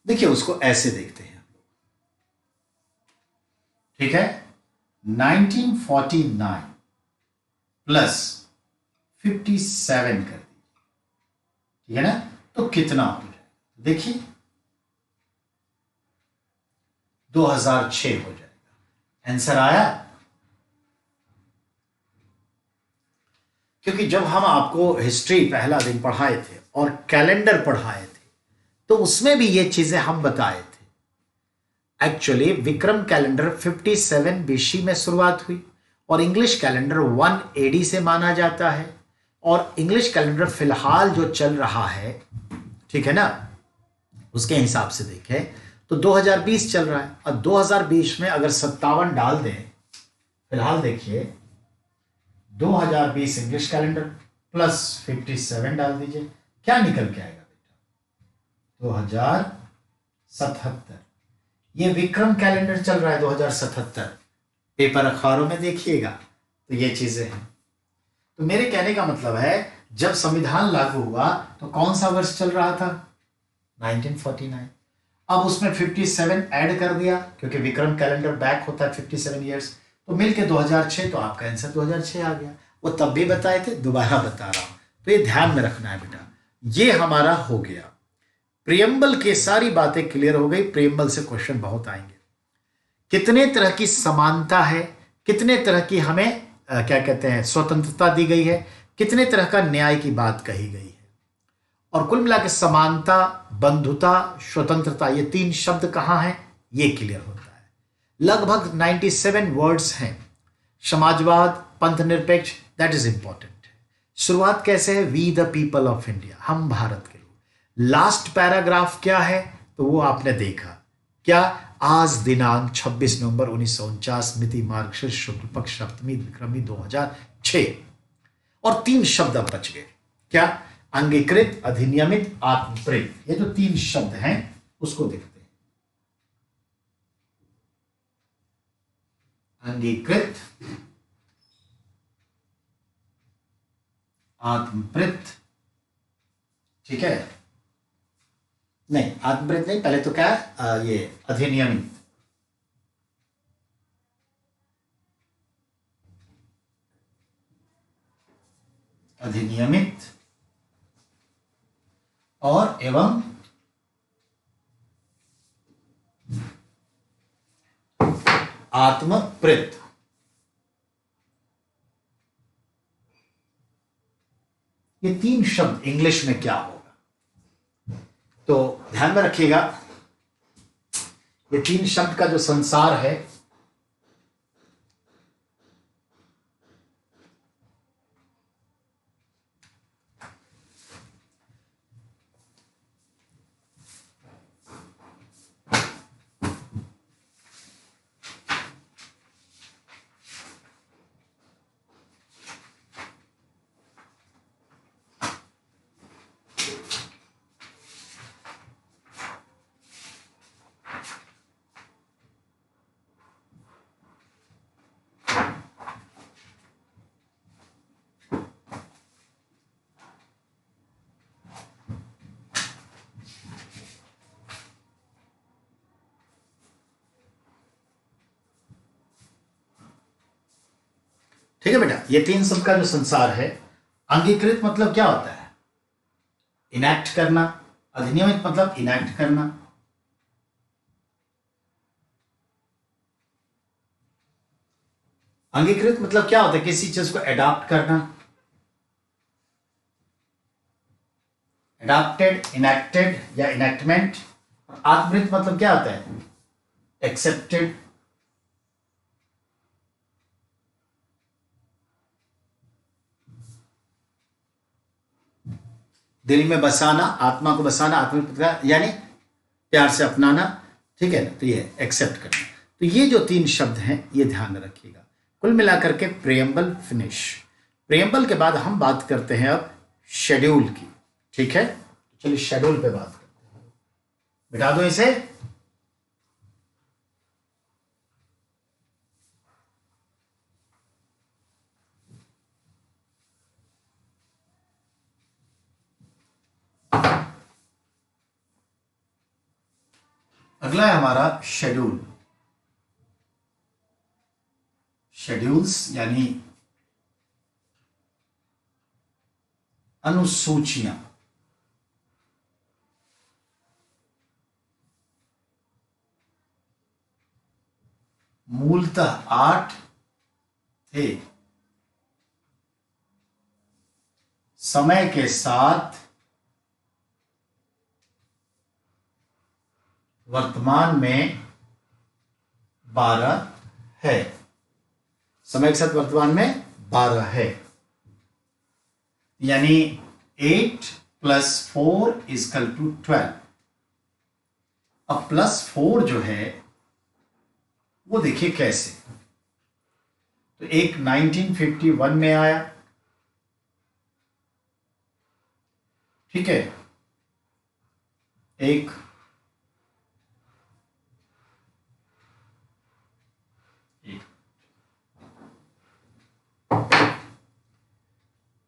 देखिए, उसको ऐसे देखते हैं। ठीक है, 1949 प्लस 57 कर दीजिए, ठीक है ना, तो कितना हो जाएगा? देखिए 2006 हो जाएगा। आंसर आया? क्योंकि जब हम आपको हिस्ट्री पहला दिन पढ़ाए थे और कैलेंडर पढ़ाए थे तो उसमें भी ये चीजें हम बताए थे। एक्चुअली विक्रम कैलेंडर 57 बीसी में शुरुआत हुई और इंग्लिश कैलेंडर 1 एडी से माना जाता है, और इंग्लिश कैलेंडर फिलहाल जो चल रहा है, ठीक है ना, उसके हिसाब से देखें तो 2020 चल रहा है, और 2020 में अगर 57 डाल दें, फिलहाल देखिए 2020 इंग्लिश कैलेंडर प्लस 57 डाल दीजिए, क्या निकल के आएगा बेटा? 2077। ये विक्रम कैलेंडर चल रहा है 2077, पेपर अखबारों में देखिएगा तो ये चीजें हैं। तो मेरे कहने का मतलब है, जब संविधान लागू हुआ तो कौन सा वर्ष चल रहा था? 1949। अब उसमें 57 ऐड कर दिया, क्योंकि विक्रम कैलेंडर बैक होता है 57 ईयर्स, तो मिलके 2006, तो आपका आंसर 2006 आ गया। वो तब भी बताए थे, दोबारा बता रहा हूं, तो ये ध्यान में रखना है बेटा। ये हमारा हो गया, प्रियम्बल की सारी बातें क्लियर हो गई। प्रियम्बल से क्वेश्चन बहुत आएंगे। कितने तरह की समानता है, कितने तरह की हमें क्या कहते हैं स्वतंत्रता दी गई है, कितने तरह का न्याय की बात कही गई है, और कुल मिला के समानता, बंधुता, स्वतंत्रता, ये 3 शब्द कहां हैं ये क्लियर होता है। लगभग 97 वर्ड्स हैं। समाजवाद, पंथ निरपेक्ष, दैट इज इंपॉर्टेंट। शुरुआत कैसे है? We the people of India, हम भारत के लोग। लास्ट पैराग्राफ क्या है? तो वो आपने देखा क्या? आज दिनांक 26 नवंबर 1949, मिति मार्गशीर्ष शुक्ल पक्ष सप्तमी विक्रमी 2006, और 3 शब्द अब बच गए। क्या? अंगीकृत, अधिनियमित, आत्मप्रेत। ये जो 3 शब्द हैं उसको देखते हैं। अंगीकृत, आत्मप्रेत, ठीक है, नहीं आत्मप्रेत नहीं, पहले तो क्या ये अधिनियमित। अधिनियमित और एवं आत्मप्रेत। ये 3 शब्द इंग्लिश में क्या होगा? तो ध्यान में रखिएगा, ये 3 शब्द का जो संसार है, ठीक है बेटा, ये तीन शब्द का जो संसार है। अंगीकृत मतलब क्या होता है? इनैक्ट करना। अधिनियमित मतलब इनैक्ट करना। अंगीकृत मतलब क्या होता है? किसी चीज को एडॉप्ट करना। एडॉप्टेड, इनैक्टेड या इनैक्टमेंट। आत्मृत मतलब क्या होता है? एक्सेप्टेड। दिल में बसाना, आत्मा को बसाना, आत्मृत यानी प्यार से अपनाना। ठीक है ना, तो ये एक्सेप्ट करना। तो ये जो तीन शब्द हैं ये ध्यान में रखिएगा। कुल मिलाकर के प्रियम्बल फिनिश। प्रियम्बल के बाद हम बात करते हैं अब शेड्यूल की। ठीक है, चलिए शेड्यूल पे बात करते हैं। बिठा दो इसे। अगला है हमारा शेड्यूल। शेड्यूल्स यानी अनुसूचियां। मूलतः 8 थे। समय के साथ वर्तमान में 12 है। समय के साथ वर्तमान में 12 है, यानी 8 + 4 = 12। अब +4 जो है वो देखिए कैसे। तो एक 1951 में आया, ठीक है, एक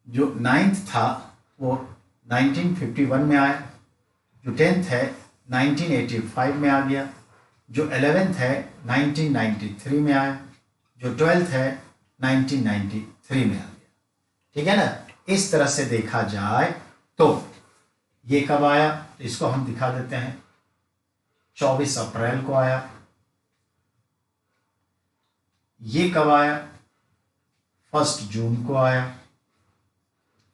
जो 9th था वो 1951 में आया, जो 10th है 1985 में आ गया, जो 11th है 1993 में आया, जो 12th है 1993 में आ गया। ठीक है ना। इस तरह से देखा जाए तो ये कब आया, तो इसको हम दिखा देते हैं। 24 अप्रैल को आया। ये कब आया? 1 जून को आया।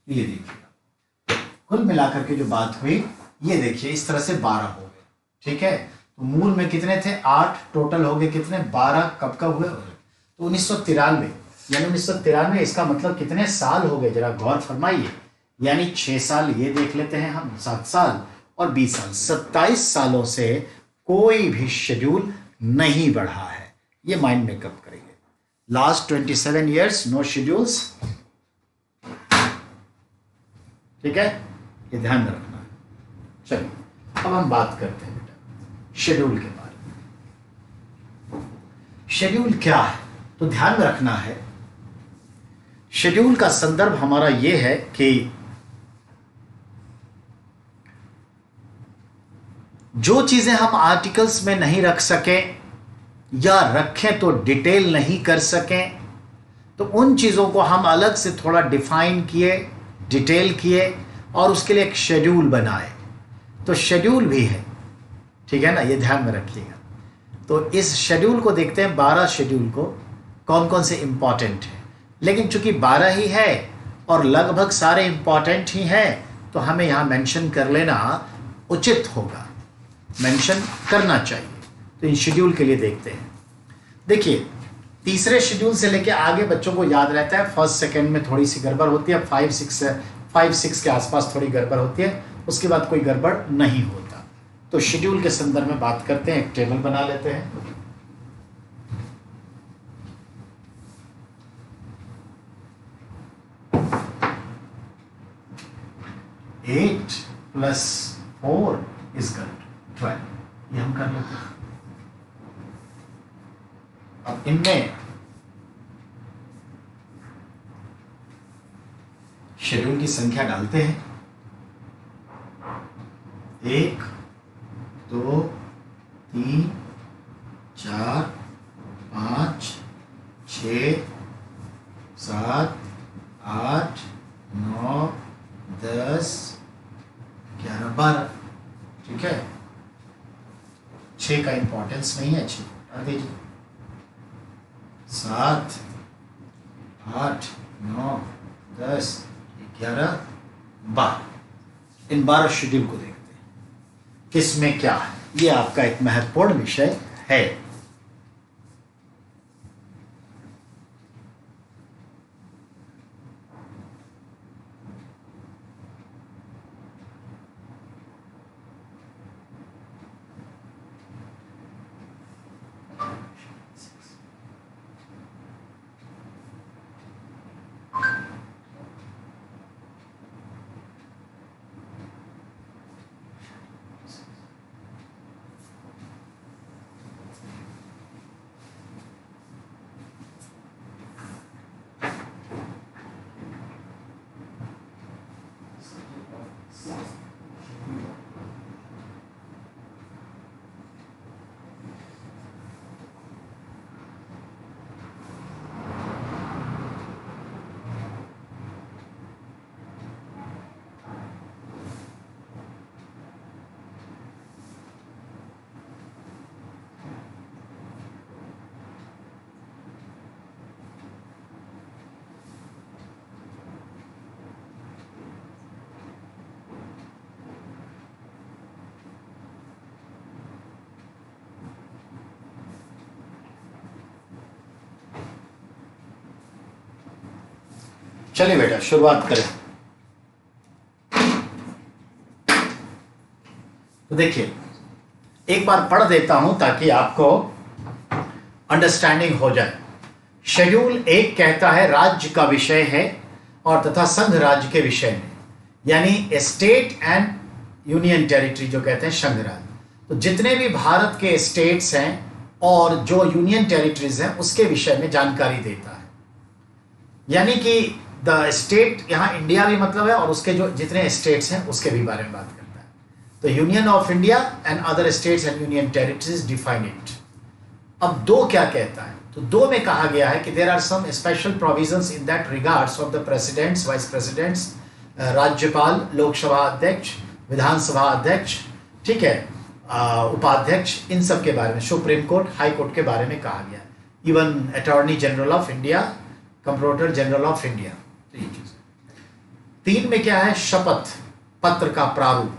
ये देखिए, कुल मिलाकर के जो बात हुई ये देखिए इस तरह से 12 हो गए। ठीक है, तो मूल में कितने थे? 8। टोटल हो गए कितने? 12। कब कब हुए? तो 1993, यानी 1993। इसका मतलब कितने साल हो गए, जरा गौर फरमाइए। यानी 6 साल ये देख लेते हैं हम, 7 साल और 20 साल, 27 सालों से कोई भी शेड्यूल नहीं बढ़ा है। ये माइंड मेकअप करिए। Last 27 years no schedules. ठीक है, ये ध्यान में रखना है। चलिए अब हम बात करते हैं बेटा शेड्यूल के बारे में। शेड्यूल क्या है, तो ध्यान में रखना है। शेड्यूल का संदर्भ हमारा ये है कि जो चीजें हम आर्टिकल्स में नहीं रख सके या रखें तो डिटेल नहीं कर सकें, तो उन चीजों को हम अलग से थोड़ा डिफाइन किए, डिटेल किए और उसके लिए एक शेड्यूल बनाए। तो शेड्यूल भी है। ठीक है ना, ये ध्यान में रखिएगा। तो इस शेड्यूल को देखते हैं, 12 शेड्यूल को कौन कौन से इंपॉर्टेंट है। लेकिन चूंकि 12 ही है और लगभग सारे इंपॉर्टेंट ही हैं, तो हमें यहां मेंशन कर लेना उचित होगा, मेंशन करना चाहिए। तो इन शेड्यूल के लिए देखते हैं। देखिए, तीसरे शेड्यूल से लेके आगे बच्चों को याद रहता है। 1st, 2nd में थोड़ी सी गड़बड़ होती है, 5, 6 के आसपास थोड़ी गड़बड़ होती है, उसके बाद कोई गड़बड़ नहीं होता। तो शेड्यूल के संदर्भ में बात करते हैं, एक टेबल बना लेते हैं। एट + 4 = 12, ये हम कर लेते हैं। अब इनमें शेड्यूल की संख्या डालते हैं। 1, 2, 3, 4, 5, 6, 7, 8, 9, 10, 11, 12। ठीक है, 6 का इंपॉर्टेंस नहीं है, 6 हटा दीजिए। 7, 8, 9, 10, 11, 12। इन 12 शेड्यूल को देखते हैं किसमें क्या है। ये आपका एक महत्वपूर्ण विषय है। चलिए बेटा शुरुआत करें। तो देखिए, एक बार पढ़ देता हूं ताकि आपको अंडरस्टैंडिंग हो जाए। शेड्यूल 1 कहता है राज्य का विषय है और तथा संघ राज्य के विषय में, यानी स्टेट एंड यूनियन टेरिटरी जो कहते हैं संघ राज्य। तो जितने भी भारत के स्टेट्स हैं और जो यूनियन टेरिटरीज हैं उसके विषय में जानकारी देता है। यानी कि द स्टेट यहाँ इंडिया भी मतलब है और उसके जो जितने स्टेट्स हैं उसके भी बारे में बात करता है। तो union of India and other states and union territories define it. अब 2 क्या कहता है? तो 2 में कहा गया है कि there are some special provisions in that regards of the presidents, vice presidents, राज्यपाल, लोकसभा अध्यक्ष, विधानसभा अध्यक्ष, ठीक है, उपाध्यक्ष, इन सब के बारे में, सुप्रीम कोर्ट, हाई कोर्ट के बारे में कहा गया। Even attorney general of India, comptroller general of India. तो ये चीज 3 में क्या है? शपथ पत्र का प्रारूप,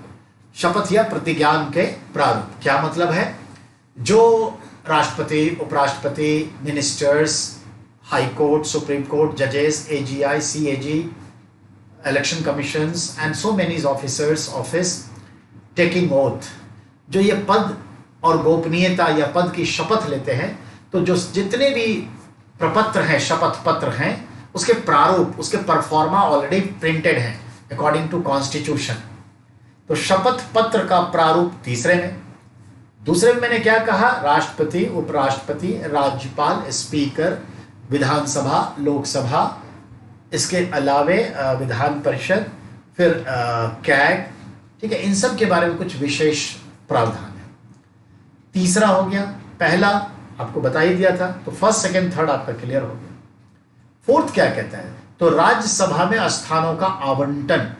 शपथ या प्रतिज्ञान के प्रारूप। क्या मतलब है? जो राष्ट्रपति, उपराष्ट्रपति, ministers, high court, supreme court, जजेस, AGI, CAG, election commissions and so many officers office taking oath, जो ये पद और गोपनीयता या पद की शपथ लेते हैं, तो जो जितने भी प्रपत्र हैं, शपथ पत्र हैं, उसके प्रारूप, उसके परफॉर्मा ऑलरेडी प्रिंटेड हैं अकॉर्डिंग टू कॉन्स्टिट्यूशन। तो शपथ पत्र का प्रारूप 3 में। दूसरे में मैंने क्या कहा? राष्ट्रपति, उपराष्ट्रपति, राज्यपाल, स्पीकर, विधानसभा, लोकसभा, इसके अलावे विधान परिषद, फिर कैग, ठीक है, इन सब के बारे में कुछ विशेष प्रावधान है। 3 हो गया, पहला आपको बता ही दिया था, तो फर्स्ट, सेकंड, थर्ड आपका क्लियर हो गया। 4th क्या कहता है? तो राज्यसभा में स्थानों का आवंटन,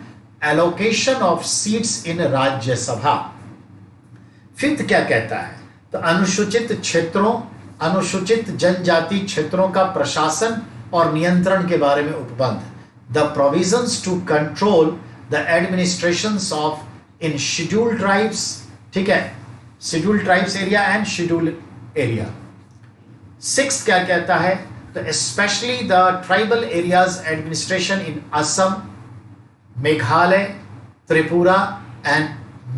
allocation of seats in Rajya Sabha. 5th क्या कहता है? तो अनुसूचित क्षेत्रों, अनुसूचित जनजाति क्षेत्रों का प्रशासन और नियंत्रण के बारे में उपबंध, the provisions to control the administrations of in scheduled tribes, ठीक है, scheduled tribes area and scheduled area. 6th क्या कहता है? तो specially the tribal areas administration in Assam, Meghalaya, Tripura and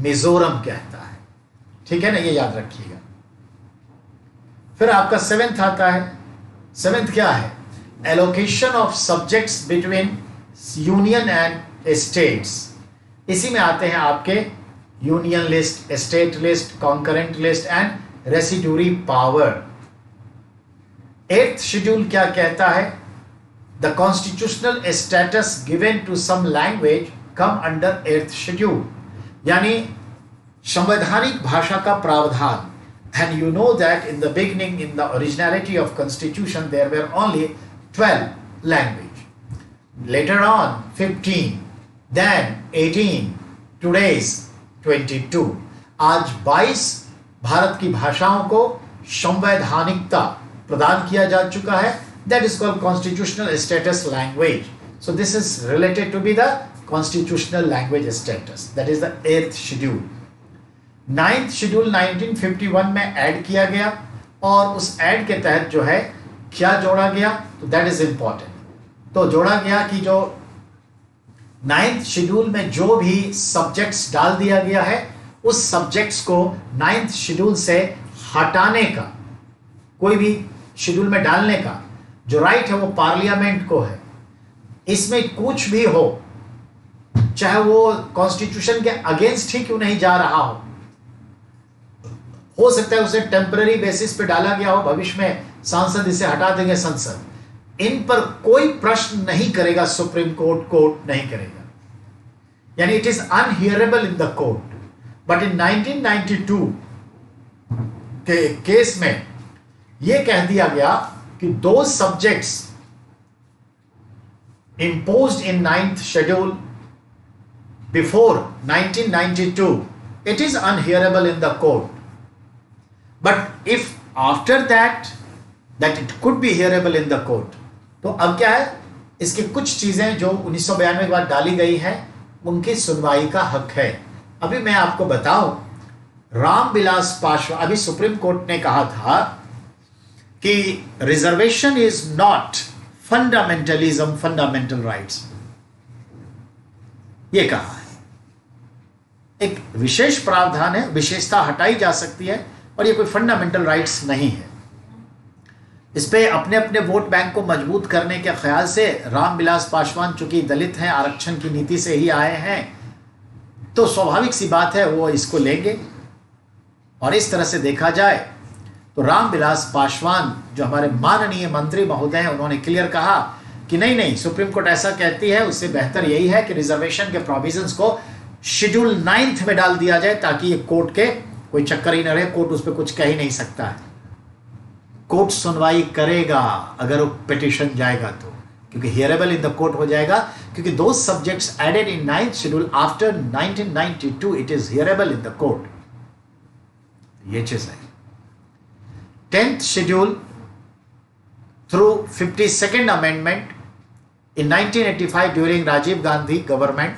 Mizoram कहता है, ठीक है ना, ये याद रखिएगा। फिर आपका 7th आता है। 7th क्या है? Allocation of subjects between union and states. इसी में आते हैं आपके union list, state list, concurrent list and residuary power. 8th schedule क्या कहता है? The constitutional status given to some language come under 8th schedule, यानी संवैधानिक भाषा का प्रावधान। And you know that in the beginning, in the originality of constitution, there were only 12 language. Later on 15, then 18, today's 22. आज 22 भारत की भाषाओं को संवैधानिकता प्रदान किया जा चुका है. That is called constitutional status language. So this is related to be the constitutional language status. That is the 8th schedule. 9th schedule 1951 में ऐड किया गया और उस ऐड के तहत जो है क्या जोड़ा गया, तो दैट इज इंपॉर्टेंट. तो जोड़ा गया कि जो 9th शेड्यूल में जो भी सब्जेक्ट्स डाल दिया गया है उस सब्जेक्ट्स को 9th शेड्यूल से हटाने का, कोई भी शेड्यूल में डालने का जो राइट है वो पार्लियामेंट को है. इसमें कुछ भी हो, चाहे वो कॉन्स्टिट्यूशन के अगेंस्ट ही क्यों नहीं जा रहा हो सकता है उसे टेम्पररी बेसिस पे डाला गया हो, भविष्य में सांसद इसे हटा देंगे संसद. इन पर कोई प्रश्न नहीं करेगा सुप्रीम कोर्ट, कोर्ट नहीं करेगा, यानी it is unhearable in the court. But in 1992 के केस में यह कह दिया गया कि दो subjects imposed in 9th schedule before 1992, it is unhearable in the court. But if after that it could be hearable in the court, तो अब क्या है, इसकी कुछ चीजें जो 1992 के बाद डाली गई हैं उनकी सुनवाई का हक है. अभी मैं आपको बताऊं, रामविलास पासवान, अभी सुप्रीम कोर्ट ने कहा था कि reservation is not fundamentalism, fundamental rights, यह कहा है. एक विशेष प्रावधान है, विशेषता हटाई जा सकती है और यह कोई फंडामेंटल राइट्स नहीं है. इस पे अपने अपने वोट बैंक को मजबूत करने के ख्याल से रामविलास पासवान चूंकि दलित हैं, आरक्षण की नीति से ही आए हैं, तो स्वाभाविक सी बात है वो इसको लेंगे. और इस तरह से देखा जाए तो रामविलास पासवान जो हमारे माननीय मंत्री महोदय हैं, उन्होंने क्लियर कहा कि नहीं नहीं, सुप्रीम कोर्ट ऐसा कहती है, उससे बेहतर यही है कि रिजर्वेशन के प्रोविजंस को शेड्यूल 9th में डाल दिया जाए ताकि ये कोर्ट के कोई चक्कर ही न रहे. कोर्ट उस पर कुछ कह ही नहीं सकता है. कोर्ट सुनवाई करेगा अगर वो पिटिशन जाएगा तो, क्योंकि हियरेबल इन द कोर्ट हो जाएगा, क्योंकि दो subjects added in 9th schedule after 1992 it is hearable in the court. ये चीज है. 10th schedule through 52nd amendment in 1985 during Rajiv Gandhi government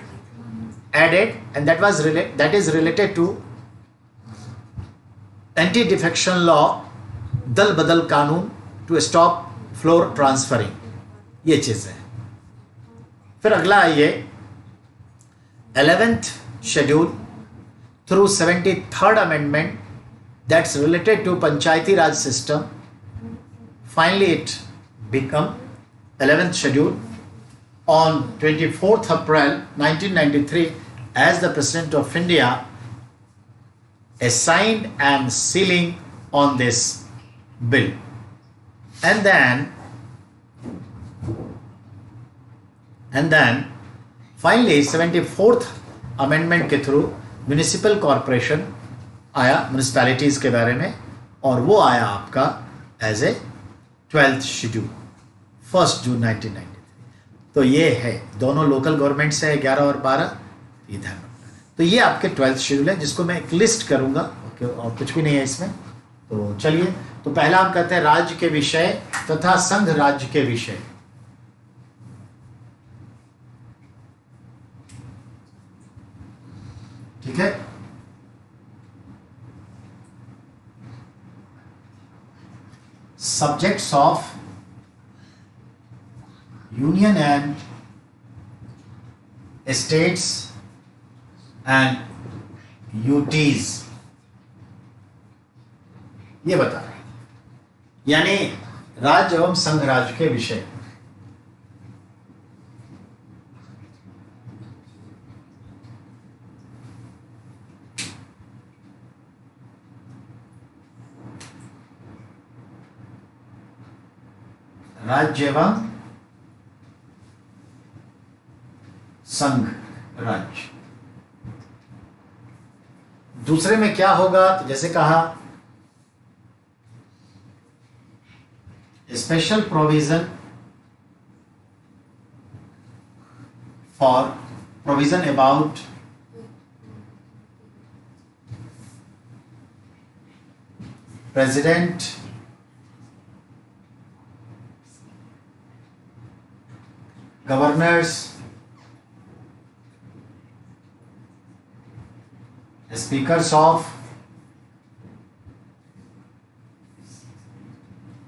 added, and that is related to anti-defection law, दल बदल कानून to stop floor transferring. ये चीज है. फिर अगला आइए 11th schedule through 73rd amendment that's related to Panchayati Raj system. Finally it become 11th schedule on 24th April 1993 as the President of India assigned and sealing on this bill. And then finally 74th amendment के थ्रू म्यूनिसिपल कॉरपोरेशन आया, म्यूनिसिपैलिटीज के बारे में, और वो आया आपका एज ए 12th शेड्यूल 1 जून 1993. तो ये है, दोनों लोकल गवर्नमेंट से है 11 और 12, ये ध्यान रखना. तो ये आपके 12th शेड्यूल है जिसको मैं एक लिस्ट करूंगा. ओके, और कुछ भी नहीं है इसमें. तो चलिए, तो पहला हम कहते हैं राज्य के विषय तथा संघ राज्य के विषय. ठीक है. Subjects of union and states and UTs, ये बता रहे हैं, यानी राज्य एवं संघ राज्य के विषय. राज्य एवं संघ राज्य. दूसरे में क्या होगा, तो जैसे कहा special provision for provision about President, governors, speakers of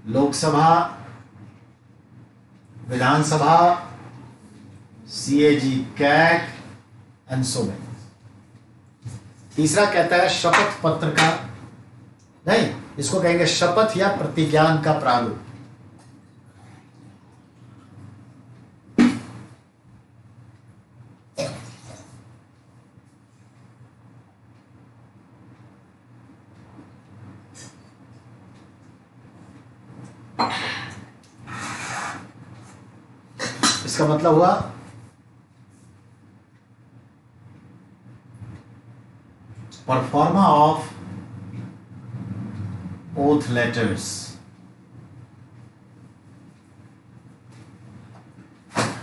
लोक सभा, विधानसभा, CAG, CAG and so many. तीसरा कहता है शपथ पत्र का, नहीं, इसको कहेंगे शपथ या प्रतिज्ञान का प्रारूप। इसका मतलब हुआ परफॉर्मा ऑफ ओथ लेटर्स।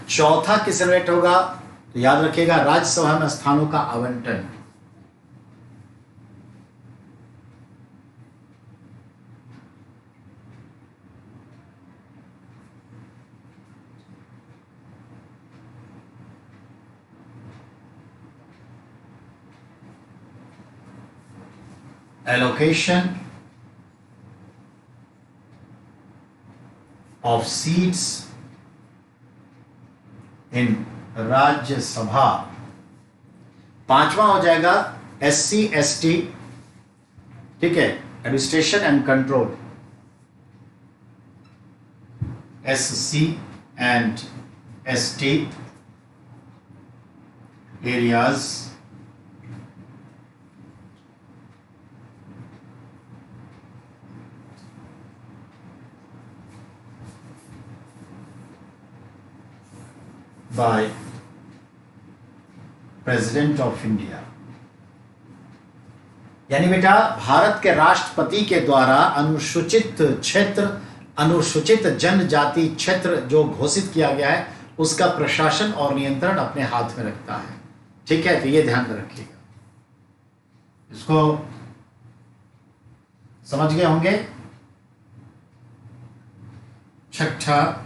चौथा किस रिलेटेड होगा तो याद रखिएगा राज्यसभा में स्थानों का आवंटन। Allocation of seats in Rajya Sabha. पांचवा हो जाएगा SC ST, ठीक है, administration and control, SC and ST areas by president of India. यानी बेटा भारत के राष्ट्रपति के द्वारा अनुसूचित क्षेत्र, अनुसूचित जनजाति क्षेत्र जो घोषित किया गया है उसका प्रशासन और नियंत्रण अपने हाथ में रखता है। ठीक है, तो ये ध्यान में रखिएगा, इसको समझ गए होंगे। छठा,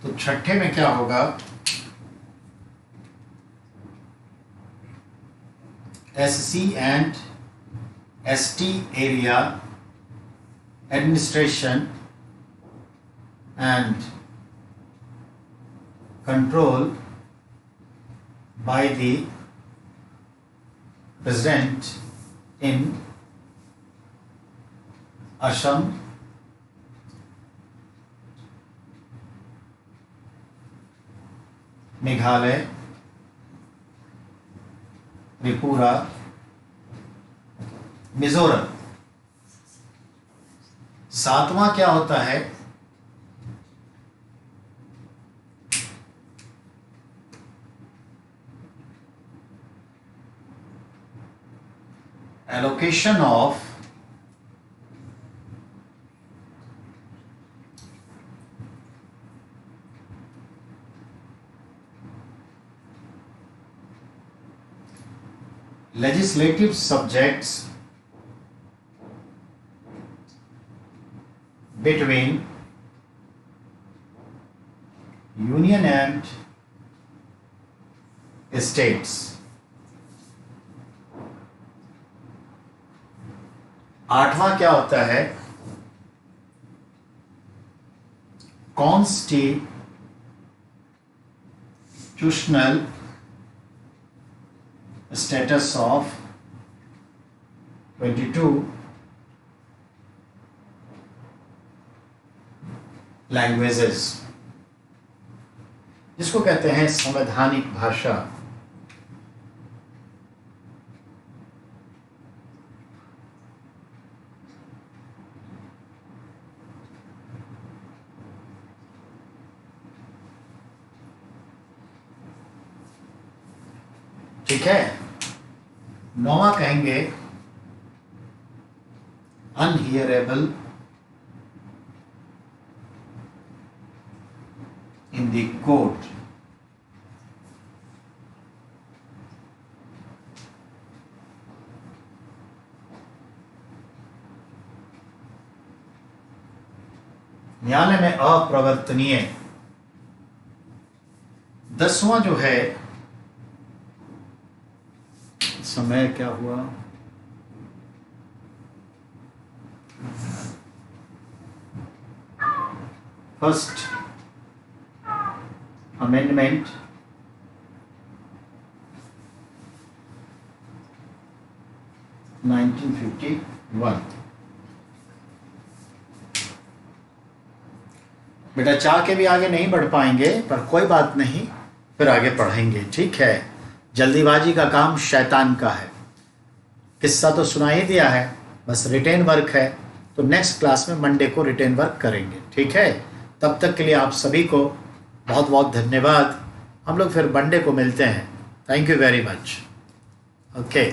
तो छठे में क्या होगा, SC and ST area administration and control by the president in Assam, Meghalaya, Tripura, Mizoram. सातवां क्या होता है, allocation of legislative subjects between union and states। आठवां क्या होता है, constitutional status of 22 languages, जिसको कहते हैं संवैधानिक भाषा। ठीक है, नौवां कहेंगे अनहियरेबल in the court. न्यायालय में अप्रवर्तनीय। 10वां जो है, समय क्या हुआ, फर्स्ट अमेंडमेंट 1951। बेटा चाह के भी आगे नहीं बढ़ पाएंगे, पर कोई बात नहीं, फिर आगे पढ़ेंगे, ठीक है। जल्दीबाजी का काम शैतान का है। किस्सा तो सुना ही दिया है, बस रिटेन वर्क है, तो नेक्स्ट क्लास में मंडे को रिटेन वर्क करेंगे, ठीक है। तब तक के लिए आप सभी को बहुत बहुत धन्यवाद। हम लोग फिर मंडे को मिलते हैं। Thank you very much. Okay.